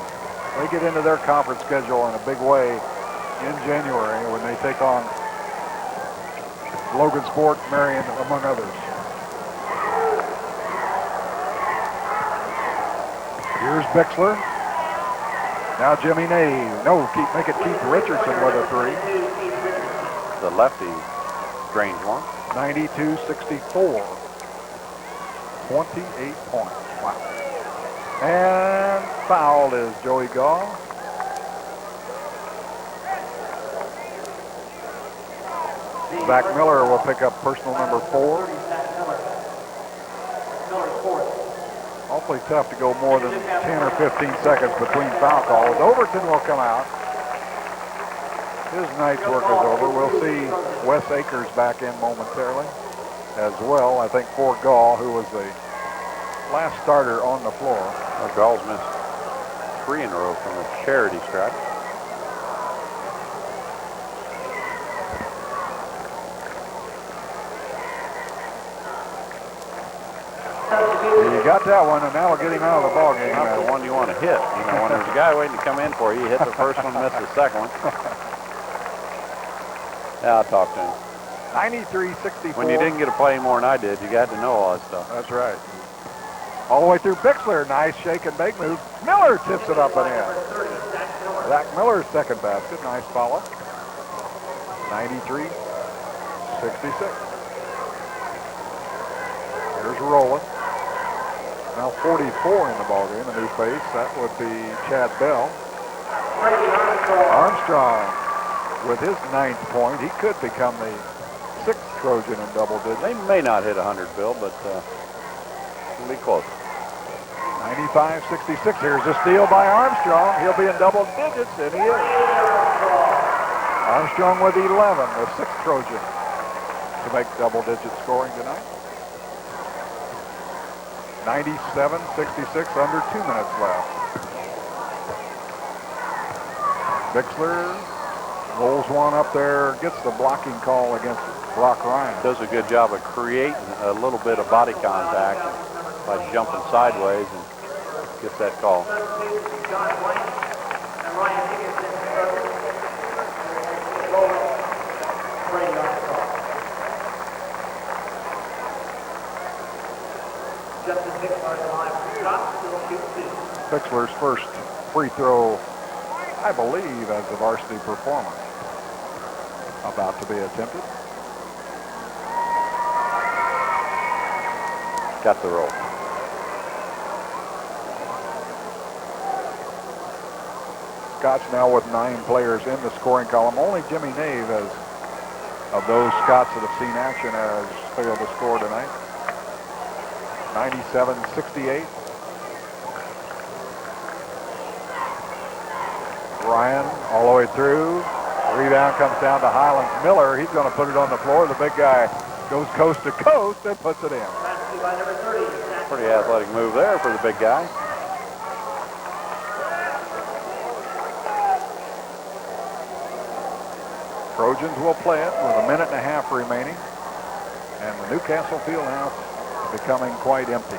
They get into their conference schedule in a big way in January when they take on Logansport, Marion, among others. Here's Bixler. Now Jimmy Nave. No, make it Keith Richardson with a 3. The lefty strange one. 92-64. 28 points. Wow. And fouled is Joey Gaw. Zach Miller will pick up personal number 4. Awfully tough to go more than 10 or 15 seconds between foul calls. Overton will come out. His night's work is over. We'll see Wes Akers back in momentarily as well. I think for Gall, who was the last starter on the floor. Well, Gall's missed 3 in a row from the charity stripe. You got that one, and now we'll get him out of the ball game. Not the one you want to hit. You know, when there's a guy waiting to come in for you, you hit the first one, miss the second one. Yeah, I'll talk to him. 93-64. When you didn't get to play more than I did, you got to know all that stuff. That's right. All the way through Bixler. Nice shake and bake move. Miller tips it up and in. Zach Miller's second basket. Nice follow. 93-66. Here's Rowland. Now 44 in the ballgame, a new face. That would be Chad Bell. Armstrong with his 9th point. He could become the 6th Trojan in double digits. They may not hit 100, Bill, but it'll be close. 95-66. Here's a steal by Armstrong. He'll be in double digits, and he is. Armstrong with 11, the 6th Trojan to make double-digit scoring tonight. 97-66, under 2 minutes left. Bixler rolls one up there, gets the blocking call against Brock Ryan. Does a good job of creating a little bit of body contact by jumping sideways and gets that call. Bixler's first free throw, I believe, as a varsity performance. about to be attempted. Got the roll. Scots now with 9 players in the scoring column. Only Jimmy Nave has, of those Scots that have seen action, has failed to score tonight. 97-68. Ryan all the way through. Rebound comes down to Highland. Miller, he's going to put it on the floor. The big guy goes coast to coast and puts it in. Pretty athletic move there for the big guy. Trojans will play it with a minute and a half remaining. And the Newcastle Fieldhouse becoming quite empty.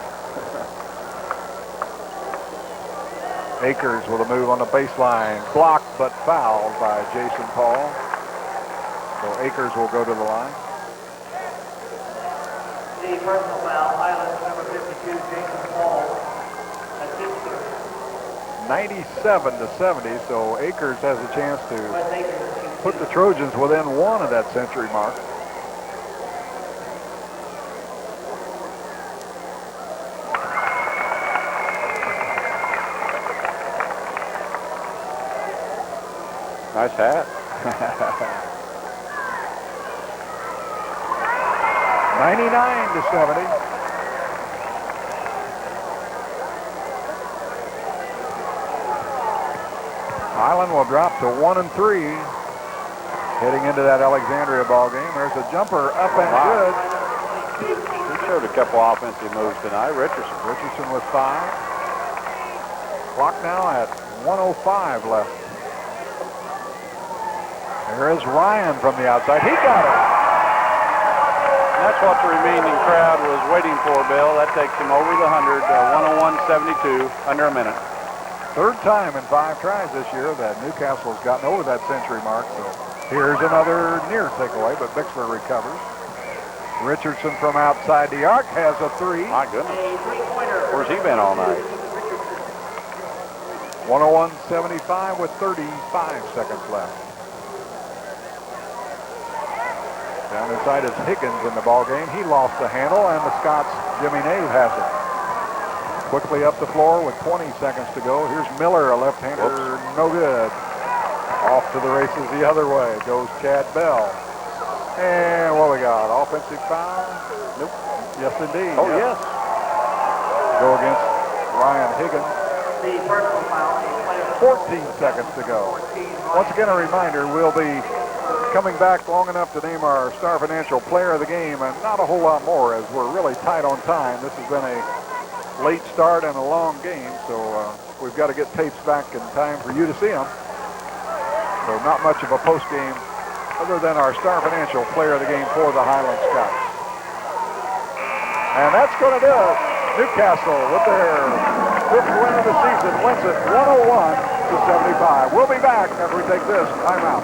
Akers with a move on the baseline. Blocked but fouled by Jason Paul. So Akers will go to the line. The personal foul, Highland number 52, Jason Paul. That's 97-70, so Akers has a chance to put the Trojans within 1 of that century mark. Nice hat. 99-70. Highland will drop to 1-3. Heading into that Alexandria ball game. There's a jumper up and good. He showed a couple offensive moves tonight. Richardson with 5. Clock now at 1:05 left. There is Ryan from the outside. He got it. And that's what the remaining crowd was waiting for, Bill. That takes him over the 100, 101-72, under a minute. Third time in 5 tries this year that Newcastle's gotten over that century mark. So here's another near takeaway, but Bixler recovers. Richardson from outside the arc has a 3. My goodness. Where's he been all night? 101-75 with 35 seconds left. Down inside is Higgins in the ball game. He lost the handle, and the Scots' Jimmy Nave has it. Quickly up the floor with 20 seconds to go. Here's Miller, a left-hander, no good. Off to the races the other way goes Chad Bell. And what we got? Offensive foul? Nope. Yes, indeed. Oh, yes. Go against Ryan Higgins. the personal foul. 14 seconds to go. Once again, a reminder, we'll be coming back long enough to name our Star Financial Player of the Game, and not a whole lot more as we're really tight on time. This has been a late start and a long game, so we've got to get tapes back in time for you to see them. So not much of a post game other than our Star Financial Player of the Game for the Highland Scots. And that's going to do it. Newcastle with their 5th win of the season wins it 101-75. We'll be back after we take this timeout.